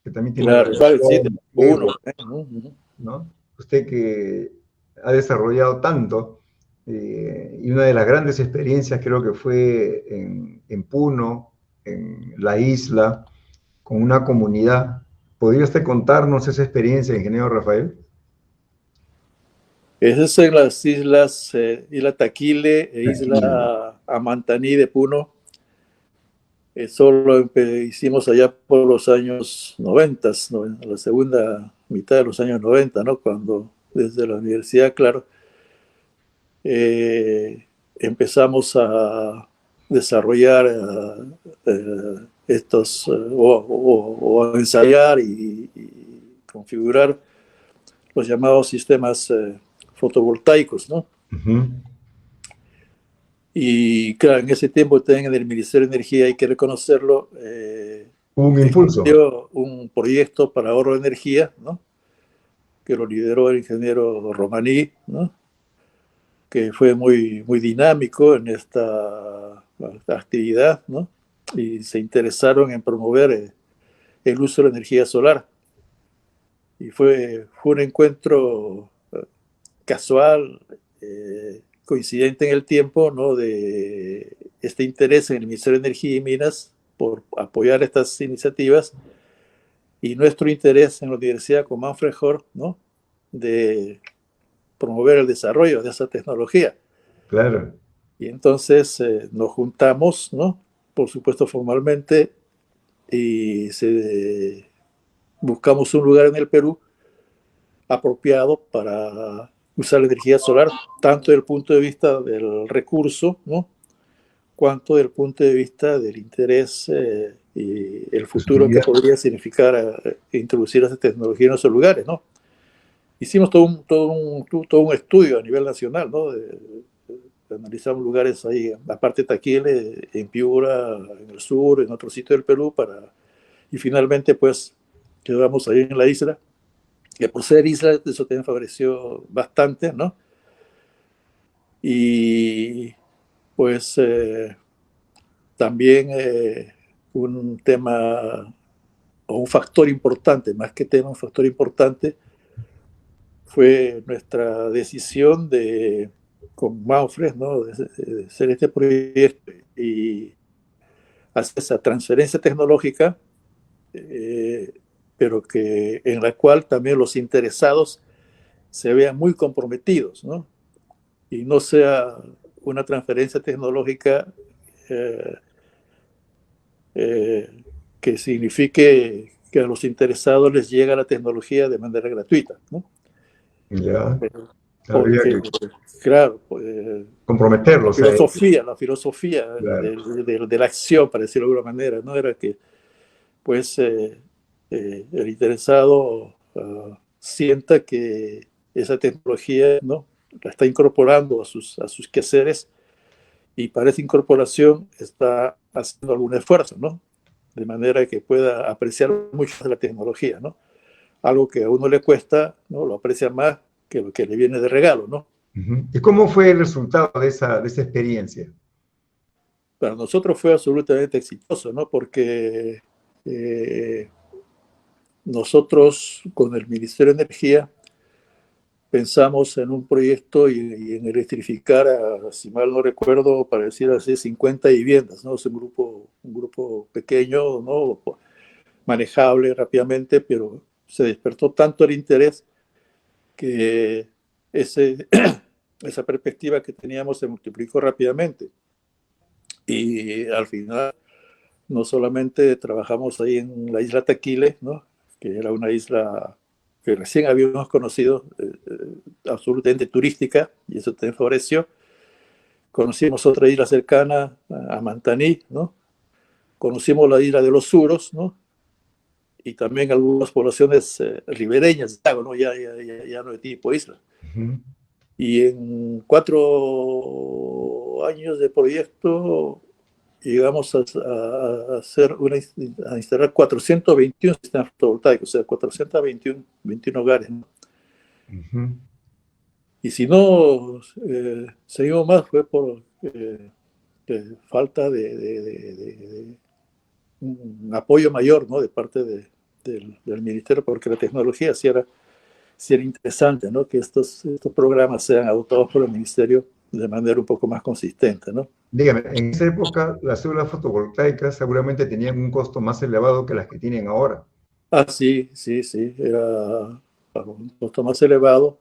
que también tiene Claro, ¿sabes? Sí, radiación, uno. fuego, ¿no? Usted que ha desarrollado tanto, y una de las grandes experiencias creo que fue en Puno, en la isla, con una comunidad. ¿Podría usted contarnos esa experiencia, ingeniero Rafael? Eso es en las islas, Isla Taquile e Aquí. Isla Amantaní de Puno. Eso lo hicimos allá por los años 90, ¿no? La segunda mitad de los años 90, ¿no? Cuando desde la universidad, claro, empezamos a desarrollar estos, o a ensayar y configurar los llamados sistemas fotovoltaicos, ¿no? Ujú. Y claro, en ese tiempo también en el Ministerio de Energía, hay que reconocerlo, Hubo un impulso. existió un proyecto para ahorro de energía, ¿no? Que lo lideró el ingeniero Romaní, ¿no? Que fue muy dinámico en esta actividad, ¿no? Y se interesaron en promover el uso de la energía solar. Y fue un encuentro casual, coincidente en el tiempo, ¿no? De este interés en el Ministerio de Energía y Minas por apoyar estas iniciativas y nuestro interés en la Universidad con Manfred Horst, ¿no? De promover el desarrollo de esa tecnología. Claro. Y entonces nos juntamos, ¿no? Por supuesto formalmente, y buscamos un lugar en el Perú apropiado para usar la energía solar, tanto desde el punto de vista del recurso, ¿no? Cuanto desde el punto de vista del interés y el futuro que Posibilidad. podría significar introducir esa tecnología en esos lugares, ¿no? Hicimos todo un estudio a nivel nacional, ¿no? Analizamos lugares ahí, aparte de Taquile, en Piura, en el sur, en otro sitio del Perú, y finalmente pues quedamos ahí en la isla que por ser islas, eso también favoreció bastante, ¿no? Y pues también un tema o un factor importante, más que tema, un factor importante fue nuestra decisión de, con Manfred, ¿no? De hacer este proyecto y hacer esa transferencia tecnológica, eh, pero que en la cual también los interesados se vean muy comprometidos, ¿no? Y no sea una transferencia tecnológica eh, eh, que signifique que a los interesados les llega la tecnología de manera gratuita, ¿no? Ya, habría Porque, que claro, comprometerlos a ellos. la filosofía Claro. de la acción, para decirlo de alguna manera, ¿no? Era que, pues, el interesado sienta que esa tecnología, ¿no? La está incorporando a sus quehaceres y para esa incorporación está haciendo algún esfuerzo, ¿no? De manera que pueda apreciar mucho de la tecnología, ¿no? Algo que a uno le cuesta, ¿no? Lo aprecia más que lo que le viene de regalo, ¿no? Ujú. ¿Y cómo fue el resultado de esa experiencia? Para nosotros fue absolutamente exitoso, ¿no? Porque eh, nosotros con el Ministerio de Energía pensamos en un proyecto y en electrificar, si mal no recuerdo, para decir así, 50 viviendas, ¿no? Es un grupo pequeño, ¿no? Manejable rápidamente, pero se despertó tanto el interés que ese, esa perspectiva que teníamos se multiplicó rápidamente. Y al final, no solamente trabajamos ahí en la isla Taquile, ¿no? Que era una isla que recién habíamos conocido, absolutamente turística, y eso también favoreció. Conocimos otra isla cercana a Mantaní, ¿no? Conocimos la isla de los Suros, ¿no? Y también algunas poblaciones ribereñas, ¿no? Ya no de tipo isla. Ujú. Y en 4 años de proyecto llegamos a hacer a instalar 421 sistemas fotovoltaicos, o sea, 421 hogares, ¿no? Ujú. Y si no seguimos más fue por falta de un apoyo mayor, ¿no? De parte del ministerio, porque la tecnología sí era interesante, ¿no? Que estos programas sean adoptados por el ministerio de manera un poco más consistente, ¿no? Dígame, en esa época las células fotovoltaicas seguramente tenían un costo más elevado que las que tienen ahora. Ah, sí, sí, sí, era un costo más elevado,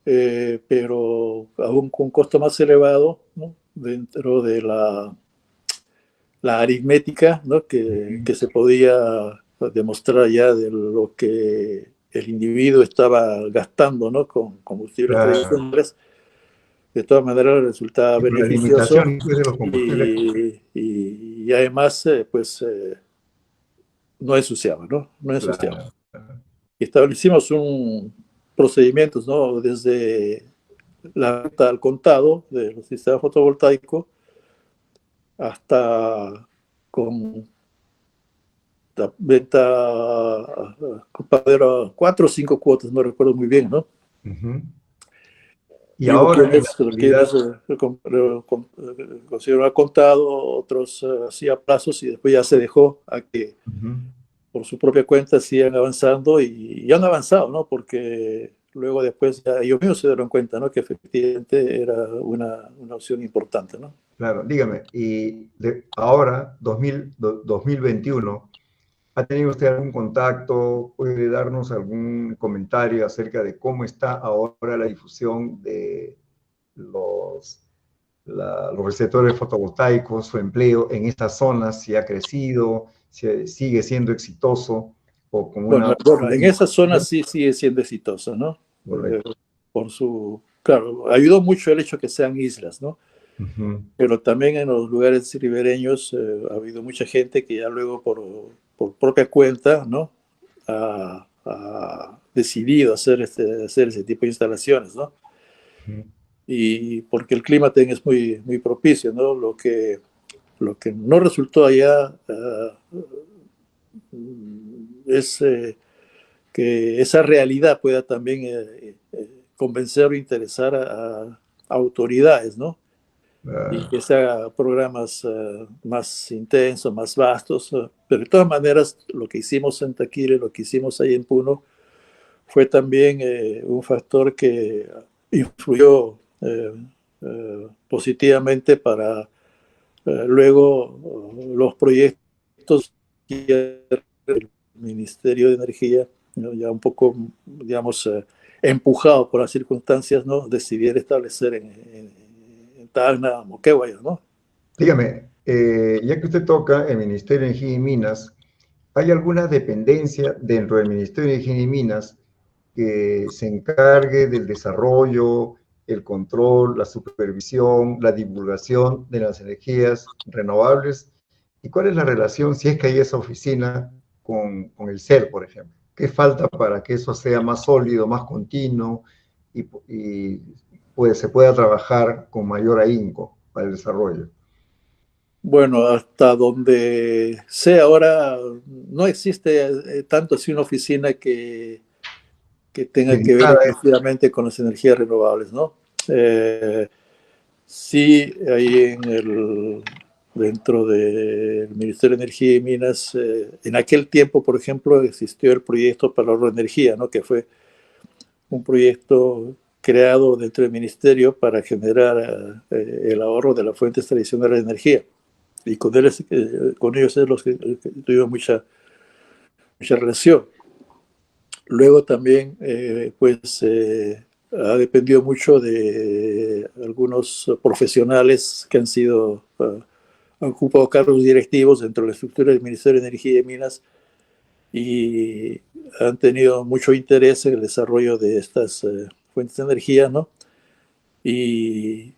pero aún con un costo más elevado, ¿no? Dentro de la aritmética, ¿no? Que se podía demostrar ya de lo que el individuo estaba gastando, ¿no? Con combustibles Claro. tradicionales, de todas maneras resultaba Y por las beneficioso limitaciones pues, de los combustibles. y además, pues, no ensuciaba, ¿no? No ensuciaba. Claro. Y establecimos un procedimientos, ¿no? Desde la venta al contado de los sistemas fotovoltaicos hasta con la venta a 4 o 5 cuotas, no recuerdo muy bien, ¿no? Ujú. Y Y hubo ahora en la quienes actualidad, consiguieron contado, otros sí a plazos y después ya se dejó a que ujú, por su propia cuenta sigan avanzando y han avanzado, ¿no? Porque luego después ya ellos mismos se dieron cuenta, ¿no? Que efectivamente era una opción importante, ¿no? claro, dígame, y ahora, 2021, ¿ha tenido usted algún contacto? ¿Puede darnos algún comentario acerca de cómo está ahora la difusión de los, los receptores fotovoltaicos, su empleo en estas zonas, si ha crecido, si sigue siendo exitoso o con una... Bueno, en esa zona sí sigue siendo exitosa, ¿no? Correcto. Por su, claro, ayudó mucho el hecho que sean islas, ¿no? Ujú. Pero también en los lugares ribereños ha habido mucha gente que ya luego por propia cuenta, ¿no? Ha decidido hacer ese tipo de instalaciones, ¿no? Ujú. Y porque el clima también es muy propicio, ¿no? Lo que no resultó allá es que esa realidad pueda también convencer o interesar a autoridades, ¿no? Y que sea programas más intensos, más vastos, pero de todas maneras lo que hicimos en Taquire, lo que hicimos ahí en Puno, fue también un factor que influyó positivamente para luego los proyectos que el Ministerio de Energía, ¿no? Ya un poco, digamos, empujado por las circunstancias, ¿no? Decidir establecer en Tacna, Moquegua, ¿no? Dígame, ya que usted toca el Ministerio de Energía y Minas, ¿hay alguna dependencia dentro del Ministerio de Energía y Minas que se encargue del desarrollo, el control, la supervisión, la divulgación de las energías renovables? ¿Y cuál es la relación, si es que hay esa oficina, con el SER, por ejemplo? ¿Qué falta para que eso sea más sólido, más continuo y pues, se pueda trabajar con mayor ahínco para el desarrollo? Bueno, hasta donde sé ahora, no existe tanto así una oficina que tenga que ver Dedicada a eso. exclusivamente con las energías renovables, ¿no? Sí, ahí dentro del Ministerio de Energía y Minas, en aquel tiempo, por ejemplo, existió el proyecto para la ahorro de energía, ¿no? Que fue un proyecto creado dentro del ministerio para generar el ahorro de las fuentes tradicionales de energía. Y con ellos es los que tuvimos mucha relación. Luego también, ha dependido mucho de algunos profesionales que han ocupado cargos directivos dentro de la estructura del Ministerio de Energía y Minas y han tenido mucho interés en el desarrollo de estas fuentes de energía, ¿no? Y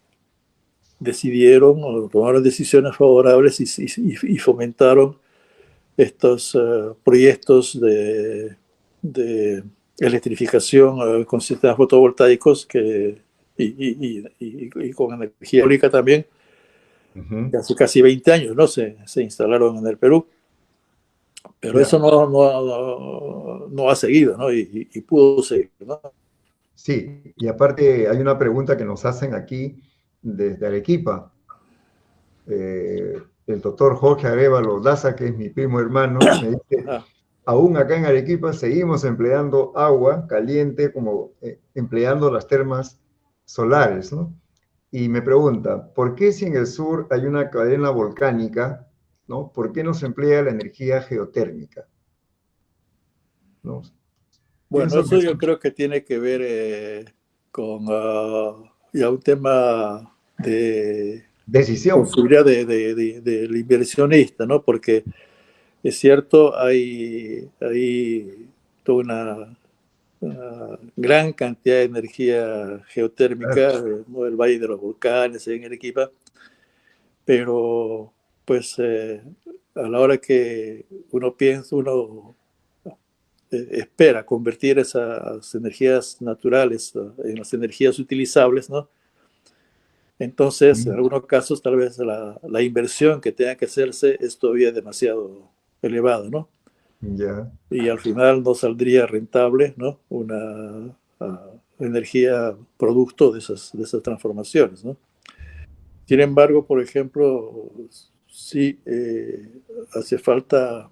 decidieron o tomaron decisiones favorables y fomentaron estos proyectos de electrificación con sistemas fotovoltaicos y con energía eólica también, que hace casi 20 años, ¿no? Se instalaron en el Perú, pero Ya. eso no ha seguido, ¿no? Y pudo seguir, ¿no? Sí, y aparte hay una pregunta que nos hacen aquí desde Arequipa. El doctor Jorge Arevalo Daza, que es mi primo hermano, me dice, Ah, aún acá en Arequipa seguimos empleando agua caliente, como empleando las termas solares, ¿no? Y me pregunta, ¿por qué si en el sur hay una cadena volcánica, ¿no? ¿Por qué no se emplea la energía geotérmica? ¿No? bueno, Pienso que eso es yo creo que tiene que ver con ya un tema de decisión. posibilidad del inversionista, ¿no? Porque es cierto, hay toda una gran cantidad de energía geotérmica, ¿no? El Valle de los Volcanes en Arequipa, pero pues a la hora que uno espera convertir esas energías naturales en las energías utilizables, ¿no? Entonces, en algunos casos, tal vez la inversión que tenga que hacerse es todavía demasiado elevada, ¿no? Ya. Y al final no saldría rentable, ¿no? Una energía producto de esas transformaciones, ¿no? Sin embargo, por ejemplo, sí hace falta,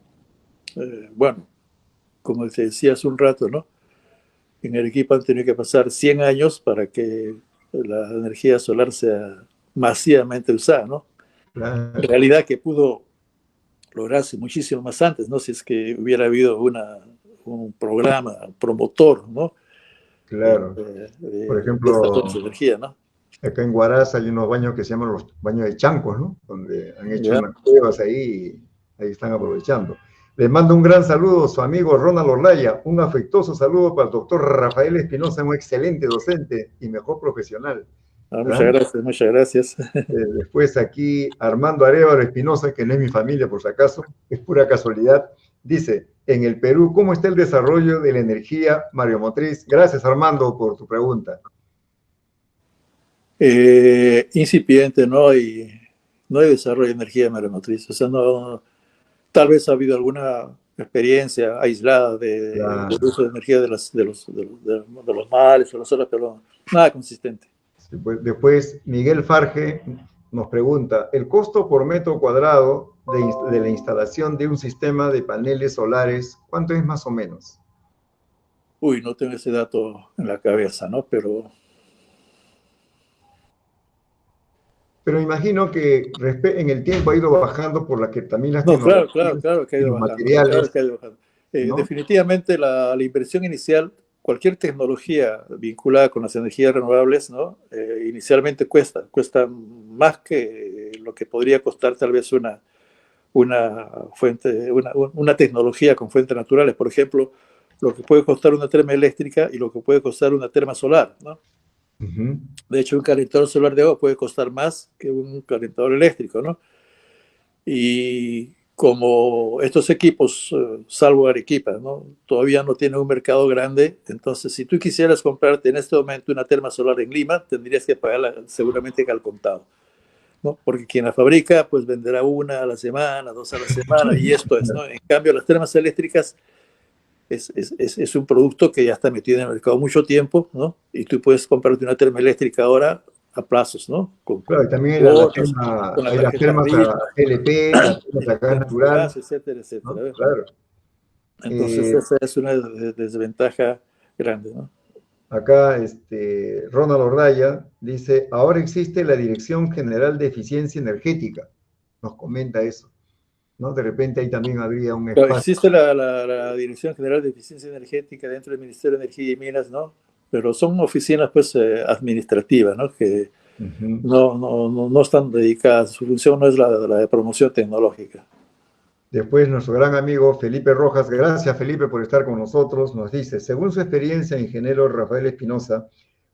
bueno, como te decía hace un rato, ¿no? En Arequipa han tenido que pasar 100 años para que la energía solar sea masivamente usada, ¿no? Claro, Realidad que pudo lograrse muchísimo más antes, ¿no? Si es que hubiera habido un programa promotor, ¿no? claro. Por De esta fuente de ejemplo, energía, ¿no? acá en Huaraz hay unos baños que se llaman los baños de chancos, ¿no? Donde han hecho ¿Ya? unas cuevas ahí y ahí están aprovechando. Les mando un gran saludo a su amigo Ronald Orlaya, un afectuoso saludo para el doctor Rafael Espinosa, un excelente docente y mejor profesional. Ah, muchas ¿Ah? gracias, muchas gracias. Después aquí Armando Arevalo Espinosa, que no es mi familia por si acaso, es pura casualidad, dice, en el Perú, ¿cómo está el desarrollo de la energía mareomotriz? Gracias Armando por tu pregunta. Incipiente, no hay desarrollo de energía maremotriz. O sea, no, tal vez ha habido alguna experiencia aislada del uso de energía de los mares o las olas, pero nada consistente. Después, Miguel Farge nos pregunta, ¿el costo por metro cuadrado de la instalación de un sistema de paneles solares, cuánto es más o menos? Uy, no tengo ese dato en la cabeza, ¿no? Pero imagino que en el tiempo ha ido bajando por la que también las No, claro, tecnologías claro que ha y ido los bajando. materiales, Claro que ha ido bajando. ¿no? Definitivamente la inversión inicial, cualquier tecnología vinculada con las energías renovables, ¿no? Inicialmente cuesta más que lo que podría costar tal vez una tecnología con fuentes naturales. Por ejemplo, lo que puede costar una terma eléctrica y lo que puede costar una terma solar, ¿no? Ujú. De hecho, un calentador solar de agua puede costar más que un calentador eléctrico, ¿no? Y como estos equipos, salvo Arequipa, ¿no? Todavía no tienen un mercado grande, entonces si tú quisieras comprarte en este momento una terma solar en Lima, tendrías que pagarla seguramente al contado, ¿no? Porque quien la fabrica, pues venderá una a la semana, dos a la semana, y esto es, ¿no? En cambio, las termas eléctricas es un producto que ya está metido en el mercado mucho tiempo, ¿no? Y tú puedes comprarte una terma eléctrica ahora a plazos, ¿no? Claro, y también Cuotas, con la hay las tarjeta termas RIT, a GLP, las termas a gas temas a natural, gas, etcétera, etcétera. ¿no? ¿Ves? Claro. Entonces, Eh, esa es una desventaja grande, ¿no? Acá Ronald Ordaya dice, ahora existe la Dirección General de Eficiencia Energética. Nos comenta eso, ¿no? De repente ahí también habría un Claro, espacio. existe la Dirección General de Eficiencia Energética dentro del Ministerio de Energía y Minas, ¿no? Pero son oficinas, pues, administrativas, ¿no? Que Ujú. no están dedicadas, su función no es la de promoción tecnológica. Después nuestro gran amigo Felipe Rojas, gracias Felipe por estar con nosotros, nos dice, según su experiencia, ingeniero Rafael Espinosa,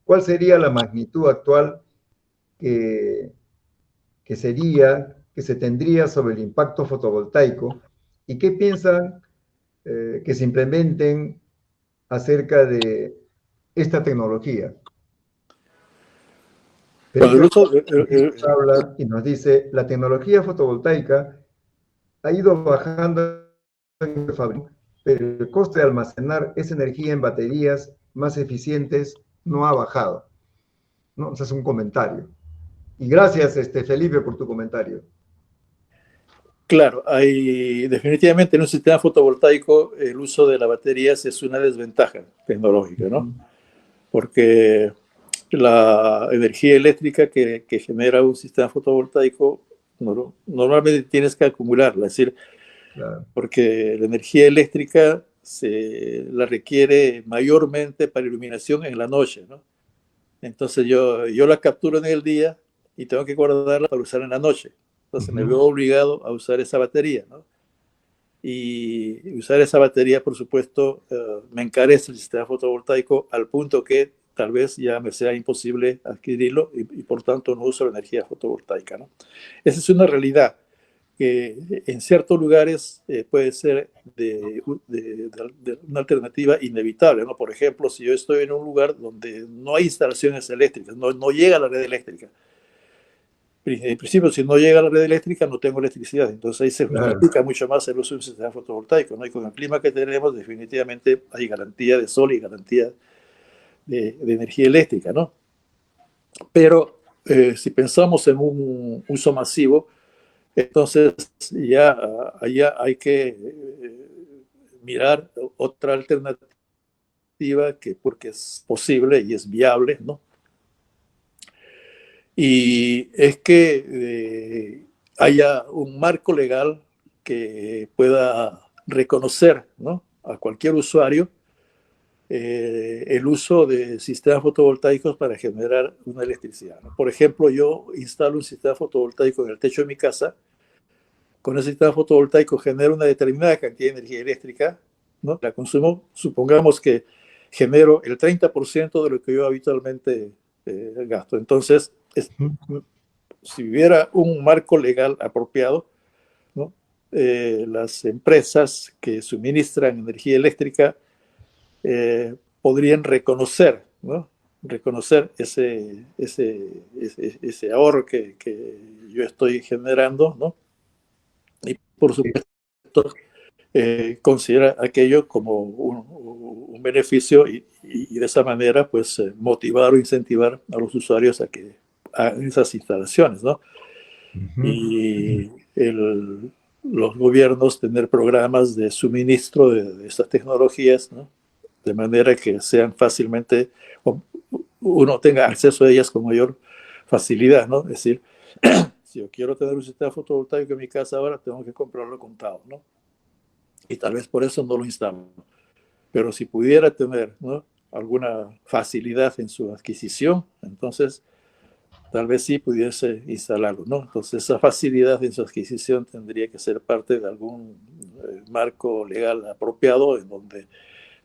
¿cuál sería la magnitud actual que, que se tendría sobre el impacto fotovoltaico y qué piensan que se implementen acerca de esta tecnología? Bueno, el Felipe uso, nos habla y nos dice, la tecnología fotovoltaica ha ido bajando en el fabrico, pero el coste de almacenar esa energía en baterías más eficientes no ha bajado, ¿no? Ese es un comentario. Y gracias, Felipe, por tu comentario. claro, hay definitivamente en un sistema fotovoltaico el uso de las baterías es una desventaja tecnológica, ¿no? Porque la energía eléctrica que genera un sistema fotovoltaico normalmente tienes que acumularla, es decir, Claro. porque la energía eléctrica se la requiere mayormente para iluminación en la noche, ¿no? Entonces yo la capturo en el día y tengo que guardarla para usar en la noche. Entonces me veo obligado a usar esa batería, ¿no? Y usar esa batería, por supuesto, me encarece el sistema fotovoltaico al punto que tal vez ya me sea imposible adquirirlo y por tanto no uso la energía fotovoltaica, ¿no? Esa es una realidad que en ciertos lugares puede ser de una alternativa inevitable, ¿no? Por ejemplo, si yo estoy en un lugar donde no hay instalaciones eléctricas, no llega la red eléctrica. En principio, si no llega la red eléctrica, no tengo electricidad. Entonces ahí se Claro. justifica mucho más el uso de un sistema fotovoltaico, ¿no? Y con el clima que tenemos, definitivamente hay garantía de sol y garantía de energía eléctrica, ¿no? Pero si pensamos en un uso masivo, entonces ya hay que mirar otra alternativa porque es posible y es viable, ¿no? Y es que haya un marco legal que pueda reconocer, ¿no?, a cualquier usuario el uso de sistemas fotovoltaicos para generar una electricidad, ¿no? Por ejemplo, yo instalo un sistema fotovoltaico en el techo de mi casa. Con ese sistema fotovoltaico genero una determinada cantidad de energía eléctrica, ¿no? La consumo, supongamos que genero el 30% de lo que yo habitualmente gasto. Entonces, si hubiera un marco legal apropiado, ¿no?, las empresas que suministran energía eléctrica podrían reconocer, ¿no?, reconocer ese ahorro que yo estoy generando, ¿no? Y por supuesto, considera aquello como un beneficio y de esa manera pues motivar o incentivar a los usuarios a que hagan esas instalaciones, ¿no? Y los gobiernos tener programas de suministro de estas tecnologías, ¿no? De manera que sean fácilmente, uno tenga acceso a ellas con mayor facilidad, ¿no? Es decir, si yo quiero tener un sistema fotovoltaico en mi casa ahora, tengo que comprarlo contado, ¿no? Y tal vez por eso no lo instalo. Pero si pudiera tener, ¿no?, alguna facilidad en su adquisición, entonces tal vez sí pudiese instalarlo, ¿no? Entonces esa facilidad en su adquisición tendría que ser parte de algún marco legal apropiado en donde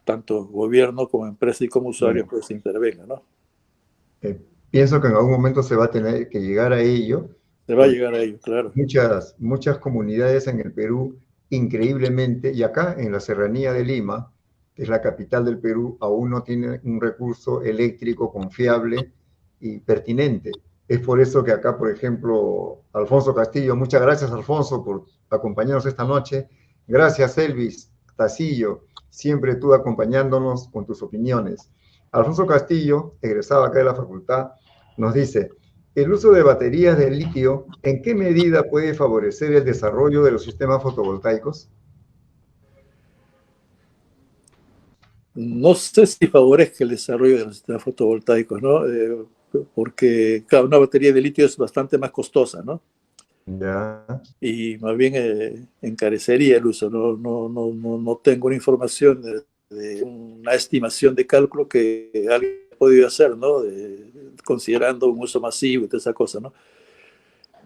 tanto gobierno como empresa y como usuario pues intervengan, ¿no? Pienso que en algún momento se va a tener que llegar a ello. Se va a llegar a ello, claro. Muchas comunidades en el Perú, increíblemente, y acá en la serranía de Lima, que es la capital del Perú, aún no tiene un recurso eléctrico confiable y pertinente. Es por eso que acá, por ejemplo, Alfonso Castillo, muchas gracias Alfonso por acompañarnos esta noche. Gracias Elvis Tacillo, siempre tú acompañándonos con tus opiniones. Alfonso Castillo, egresado acá de la facultad, nos dice: el uso de baterías de litio, ¿en qué medida puede favorecer el desarrollo de los sistemas fotovoltaicos? No sé si favorezca el desarrollo de los sistemas fotovoltaicos, ¿no? Porque, claro, una batería de litio es bastante más costosa, ¿no? Ya. Y más bien encarecería el uso. No tengo una información de una estimación de cálculo que alguien ha podido hacer, ¿no? Considerando un uso masivo y toda esa cosa, ¿no?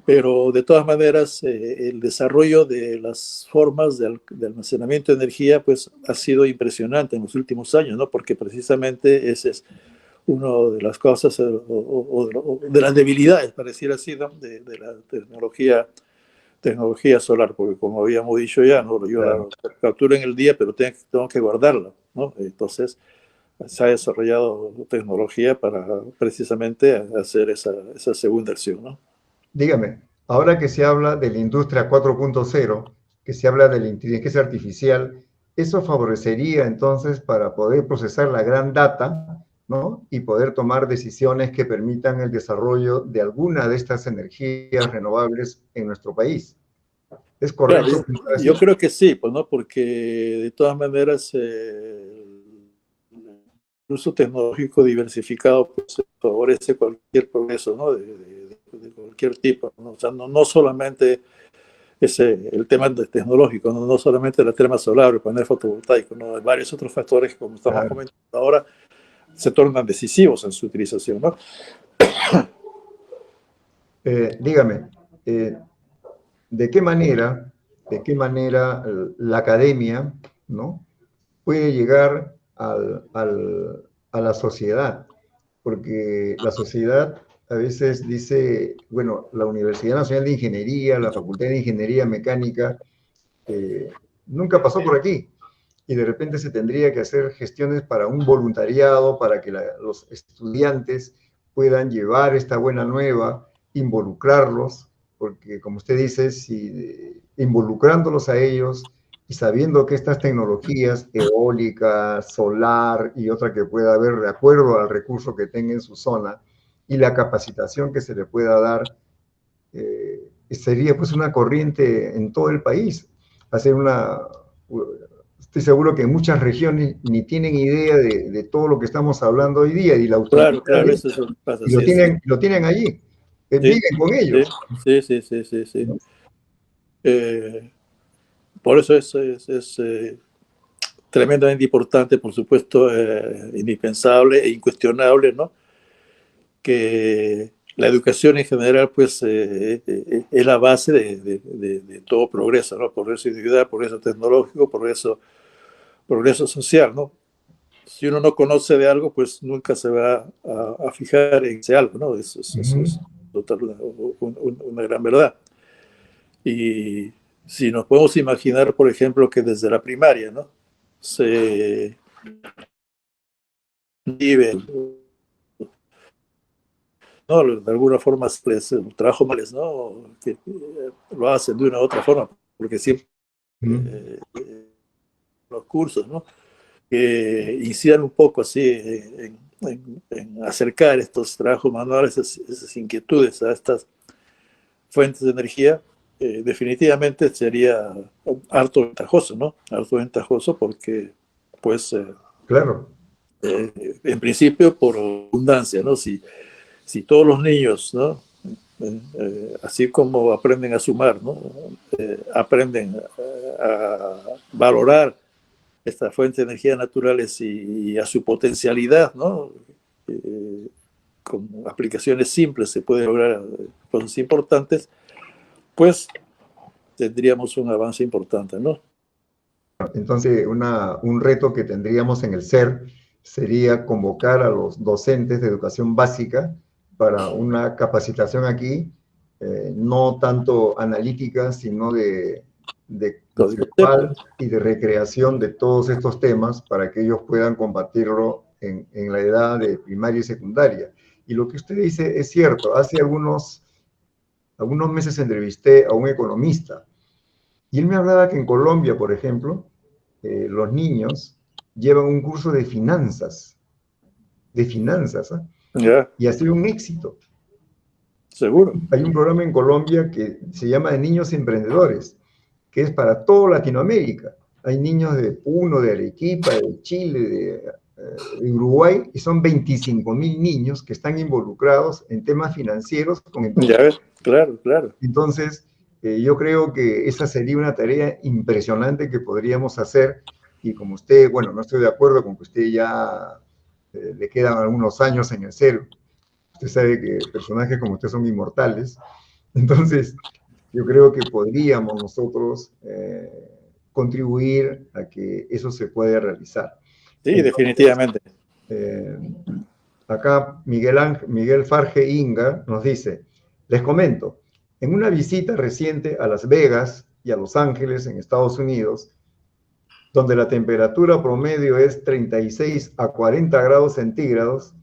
Pero de todas maneras, el desarrollo de las formas de almacenamiento de energía pues, ha sido impresionante en los últimos años, ¿no? Porque precisamente ese es una de las cosas o de las debilidades, pareciera así, ¿no?, de la tecnología solar, porque como habíamos dicho ya, ¿no?, yo Claro. la capturo en el día, pero tengo que guardarla, ¿no? Entonces se ha desarrollado tecnología para precisamente hacer esa segunda acción, ¿no? Dígame, ahora que se habla de la industria 4.0, que se habla de la inteligencia artificial, ¿eso favorecería entonces para poder procesar la gran data, ¿no?, y poder tomar decisiones que permitan el desarrollo de alguna de estas energías renovables en nuestro país? ¿Es Claro, correcto pensar yo así? creo que sí, pues, ¿no? Porque de todas maneras el uso tecnológico diversificado pues, favorece cualquier progreso, ¿no? De cualquier tipo, ¿no? O sea, no solamente el tema tecnológico, no solamente el tema solar, el panel fotovoltaico, ¿no? Hay varios otros factores que, como estamos Claro. comentando ahora, se tornan decisivos en su utilización, ¿no? Dígame, eh, de qué manera la academia, ¿no?, puede llegar a la sociedad? Porque la sociedad a veces dice, bueno, la Universidad Nacional de Ingeniería, la Facultad de Ingeniería Mecánica, nunca pasó por aquí. Y de repente se tendría que hacer gestiones para un voluntariado, para que los estudiantes puedan llevar esta buena nueva, involucrarlos, porque como usted dice, si involucrándolos a ellos y sabiendo que estas tecnologías eólica, solar y otra que pueda haber de acuerdo al recurso que tenga en su zona y la capacitación que se le pueda dar, sería pues una corriente en todo el país. Hacer estoy seguro que en muchas regiones ni tienen idea de todo lo que estamos hablando hoy día y la Claro, utilidad claro, de eso es esto, lo que pasa, y sí, sí. lo tienen allí, Sí, viven con ellos. sí. ¿No? Por eso es tremendamente importante, por supuesto, indispensable e incuestionable, ¿no?, que la educación en general, pues, es la base de todo progreso, ¿no? Progreso individual, progreso tecnológico, progreso social, ¿no? Si uno no conoce de algo, pues nunca se va a fijar en ese algo, ¿no? Eso es una gran verdad. Y si nos podemos imaginar, por ejemplo, que desde la primaria, ¿no?, se vive, ¿no?, de alguna forma el trabajo males, ¿no?, que lo hacen de una u otra forma, porque siempre cursos, ¿no? Que incidan un poco así en acercar estos trabajos manuales, esas inquietudes a estas fuentes de energía, definitivamente sería harto ventajoso, ¿no? Harto ventajoso porque, pues, Claro. en principio, por abundancia, ¿no? Si todos los niños, ¿no? Así como aprenden a sumar, ¿no? Aprenden a valorar estas fuentes de energía naturales y a su potencialidad, ¿no? Con aplicaciones simples se pueden lograr cosas importantes, pues tendríamos un avance importante, ¿no? Entonces, un reto que tendríamos en el SER sería convocar a los docentes de educación básica para una capacitación aquí, no tanto analítica, sino de conceptual y de recreación de todos estos temas para que ellos puedan compartirlo en la edad de primaria y secundaria. Y lo que usted dice es cierto. Hace algunos meses entrevisté a un economista y él me hablaba que en Colombia, por ejemplo, los niños llevan un curso de finanzas, ¿eh? Ya, Y ha sido un éxito. seguro. Hay un programa en Colombia que se llama de Niños Emprendedores, que es para toda Latinoamérica. Hay niños de Puno, de Arequipa, de Chile, de Uruguay, y son 25.000 niños que están involucrados en temas financieros con Ya empresas. ves, claro, claro. Entonces, yo creo que esa sería una tarea impresionante que podríamos hacer, y como usted, bueno, no estoy de acuerdo con que usted ya le quedan algunos años en el cero. Usted sabe que personajes como usted son inmortales. Entonces, yo creo que podríamos nosotros contribuir a que eso se pueda realizar. Sí, Entonces, definitivamente. acá Miguel Farge Inga nos dice, les comento, en una visita reciente a Las Vegas y a Los Ángeles en Estados Unidos, donde la temperatura promedio es 36 a 40 grados centígrados,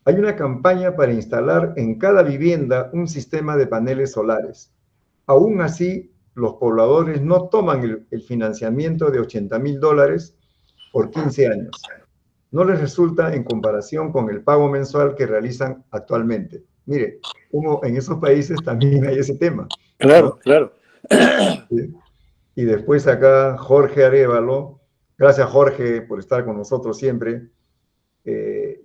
hay una campaña para instalar en cada vivienda un sistema de paneles solares. Aún así, los pobladores no toman el financiamiento de $80,000 por 15 años. No les resulta en comparación con el pago mensual que realizan actualmente. Mire, como en esos países también hay ese tema, Claro, ¿no? claro. Sí. Y después acá Jorge Arévalo, gracias Jorge por estar con nosotros siempre.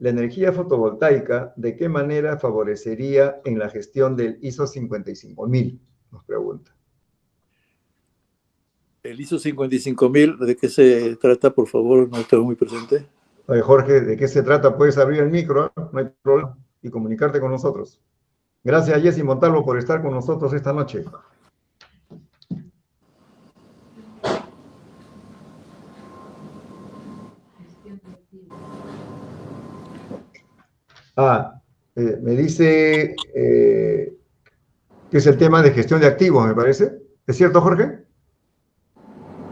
La energía fotovoltaica, ¿de qué manera favorecería en la gestión del ISO 55000? Nos pregunta. El ISO 55000, ¿de qué se trata? Por favor, no tengo muy presente. Oye, Jorge, ¿de qué se trata? Puedes abrir el micro, ¿eh? No hay problema, y comunicarte con nosotros. Gracias a Jessy Montalvo por estar con nosotros esta noche. Me dice que es el tema de gestión de activos, me parece. ¿Es cierto, Jorge?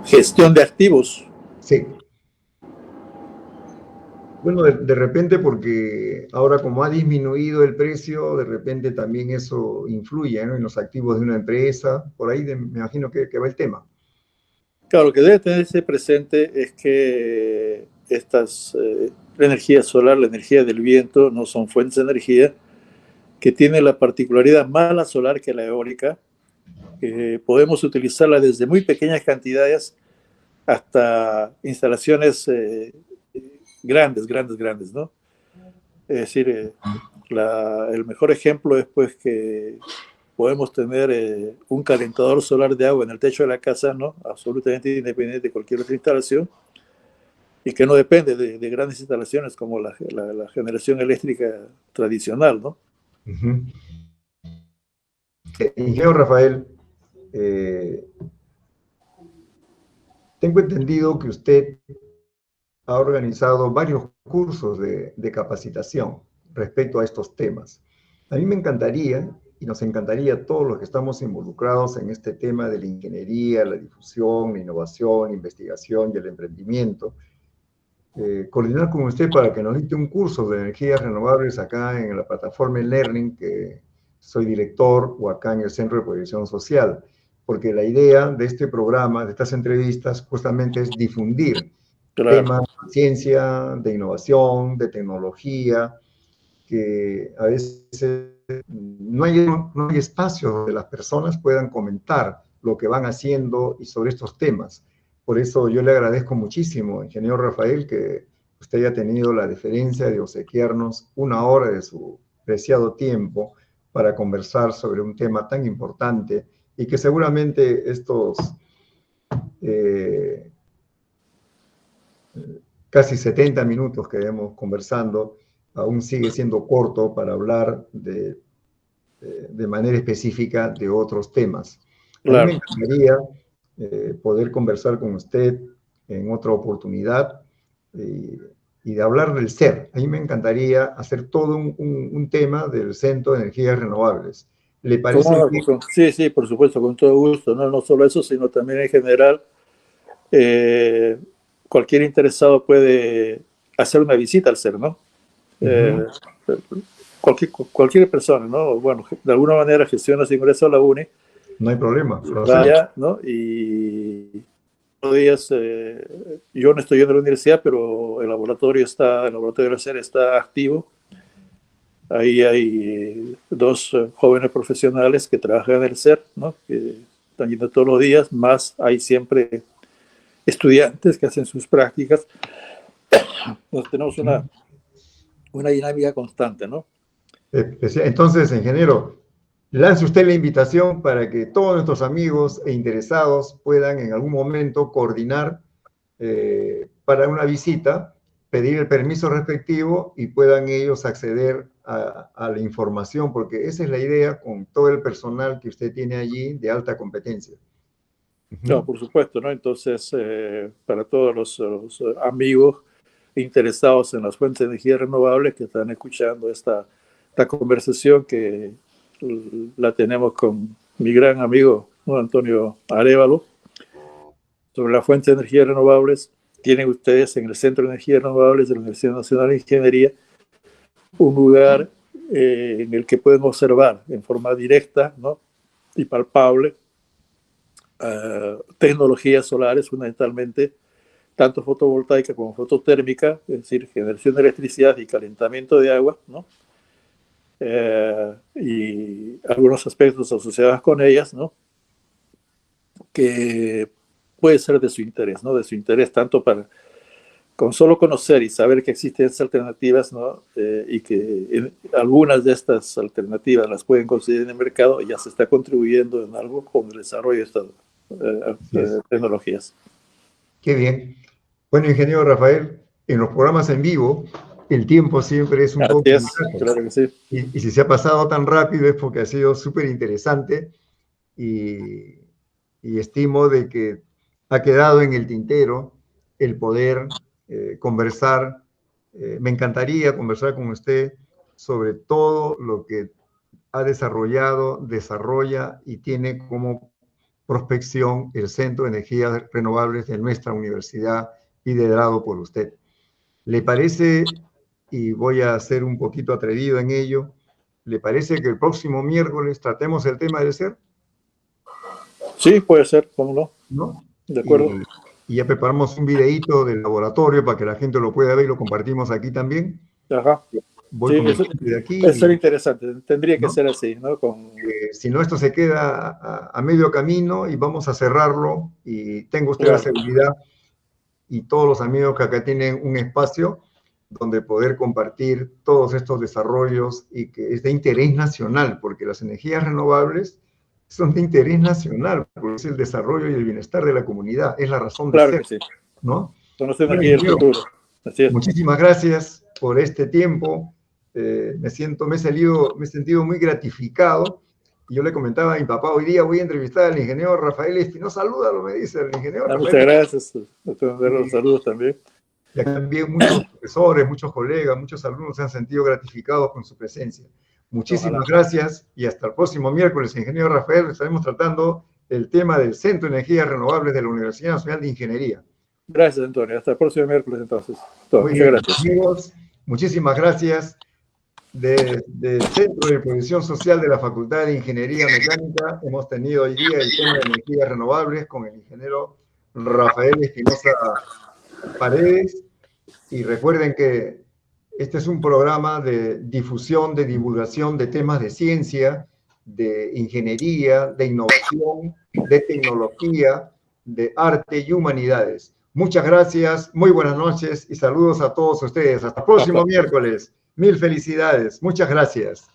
Gestión de activos. Sí. Bueno, de repente porque ahora como ha disminuido el precio, de repente también eso influye, ¿no?, en los activos de una empresa. Por ahí me imagino que va el tema. Claro, lo que debe tenerse presente es que la energía solar, la energía del viento, no son fuentes de energía que tienen la particularidad más la solar que la eólica, que podemos utilizarla desde muy pequeñas cantidades hasta instalaciones grandes, grandes, grandes, ¿no? Es decir, el mejor ejemplo es pues que podemos tener un calentador solar de agua en el techo de la casa, ¿no? Absolutamente independiente de cualquier otra instalación y que no depende de grandes instalaciones como la generación eléctrica tradicional, ¿no? Uh-huh. Ingeniero Rafael, tengo entendido que usted ha organizado varios cursos de capacitación respecto a estos temas. A mí me encantaría, y nos encantaría a todos los que estamos involucrados en este tema de la ingeniería, la difusión, la innovación, la investigación y el emprendimiento, coordinar con usted para que nos dicte un curso de energías renovables acá en la plataforma Learning, que soy director, o acá en el Centro de Proyección Social, porque la idea de este programa, de estas entrevistas, justamente es difundir Claro. temas de ciencia, de innovación, de tecnología, que a veces no hay espacio donde las personas puedan comentar lo que van haciendo y sobre estos temas. Por eso yo le agradezco muchísimo, ingeniero Rafael, que usted haya tenido la deferencia de obsequiarnos una hora de su preciado tiempo para conversar sobre un tema tan importante y que seguramente estos casi 70 minutos que hemos conversando aún sigue siendo corto para hablar de manera específica de otros temas. A mí me Claro. encantaría poder conversar con usted en otra oportunidad y de hablar del ser. A mí me encantaría hacer todo un tema del Centro de Energías Renovables. ¿Le parece bien? Sí, sí, por supuesto, con todo gusto. No, no solo eso, sino también en general, cualquier interesado puede hacer una visita al CER, ¿no? Cualquier persona, ¿no? Bueno, de alguna manera gestiona su ingreso a la UNI. No hay problema. Vaya, ¿no? Y todos los días, yo no estoy yendo a la universidad, pero el laboratorio del CER está activo. Ahí hay dos jóvenes profesionales que trabajan en el CER, ¿no? Que están yendo todos los días, más hay siempre estudiantes que hacen sus prácticas. Entonces tenemos una dinámica constante, ¿no? Entonces, ingeniero, lance usted la invitación para que todos nuestros amigos e interesados puedan en algún momento coordinar para una visita, pedir el permiso respectivo y puedan ellos acceder a la información, porque esa es la idea con todo el personal que usted tiene allí de alta competencia. No, por supuesto, ¿no? Entonces, para todos los amigos interesados en las fuentes de energía renovables que están escuchando esta conversación que la tenemos con mi gran amigo, ¿no? Antonio Arévalo, sobre las fuentes de energía renovables, tienen ustedes en el Centro de Energías Renovables de la Universidad Nacional de Ingeniería un lugar en el que pueden observar en forma directa, ¿no? Y palpable tecnologías solares, fundamentalmente tanto fotovoltaica como fototérmica, es decir, generación de electricidad y calentamiento de agua, ¿no? Y algunos aspectos asociados con ellas, ¿no? Que puede ser de su interés, ¿no? De su interés tanto para con solo conocer y saber que existen estas alternativas, ¿no? Y que algunas de estas alternativas las pueden conseguir en el mercado, ya se está contribuyendo en algo con el desarrollo de estas tecnologías. Qué bien. Bueno, ingeniero Rafael, en los programas en vivo, el tiempo siempre es un poco claro que sí. Y si se ha pasado tan rápido es porque ha sido súper interesante y estimo de que ha quedado en el tintero el poder conversar. Me encantaría conversar con usted sobre todo lo que ha desarrollado, desarrolla y tiene como prospección el Centro de Energías Renovables de nuestra universidad, liderado por usted. ¿Le parece, y voy a ser un poquito atrevido en ello, le parece que el próximo miércoles tratemos el tema del ser? Sí, puede ser, ¿cómo no? ¿No? De acuerdo. Y ya preparamos un videíto del laboratorio para que la gente lo pueda ver y lo compartimos aquí también. Ajá. Voy sí, con eso, de aquí. Eso sería interesante, tendría que ¿no? ser así, ¿no? Si no, esto se queda a medio camino y vamos a cerrarlo y tengo usted la seguridad y todos los amigos que acá tienen un espacio donde poder compartir todos estos desarrollos y que es de interés nacional, porque las energías renovables son de interés nacional, porque es el desarrollo y el bienestar de la comunidad, es la razón de ser, que sí. ¿no? Son las energías del futuro. Así es. Muchísimas gracias por este tiempo. Me he sentido muy gratificado. Y yo le comentaba a mi papá, hoy día voy a entrevistar al ingeniero Rafael Espinosa, salúdalo, me dice el ingeniero Rafael. Muchas gracias, los saludos también. Y también muchos profesores, muchos colegas, muchos alumnos se han sentido gratificados con su presencia. Muchísimas gracias y hasta el próximo miércoles, ingeniero Rafael. Estaremos tratando el tema del Centro de Energías Renovables de la Universidad Nacional de Ingeniería. Gracias, Antonio. Hasta el próximo miércoles, entonces. Muchas gracias. Amigos, muchísimas gracias. Del Centro de Previsión Social de la Facultad de Ingeniería Mecánica, hemos tenido hoy día el tema de energías renovables con el ingeniero Rafael Espinosa Paredes, y recuerden que este es un programa de difusión, de divulgación de temas de ciencia, de ingeniería, de innovación, de tecnología, de arte y humanidades. Muchas gracias, muy buenas noches y saludos a todos ustedes. Hasta el próximo miércoles. Mil felicidades. Muchas gracias.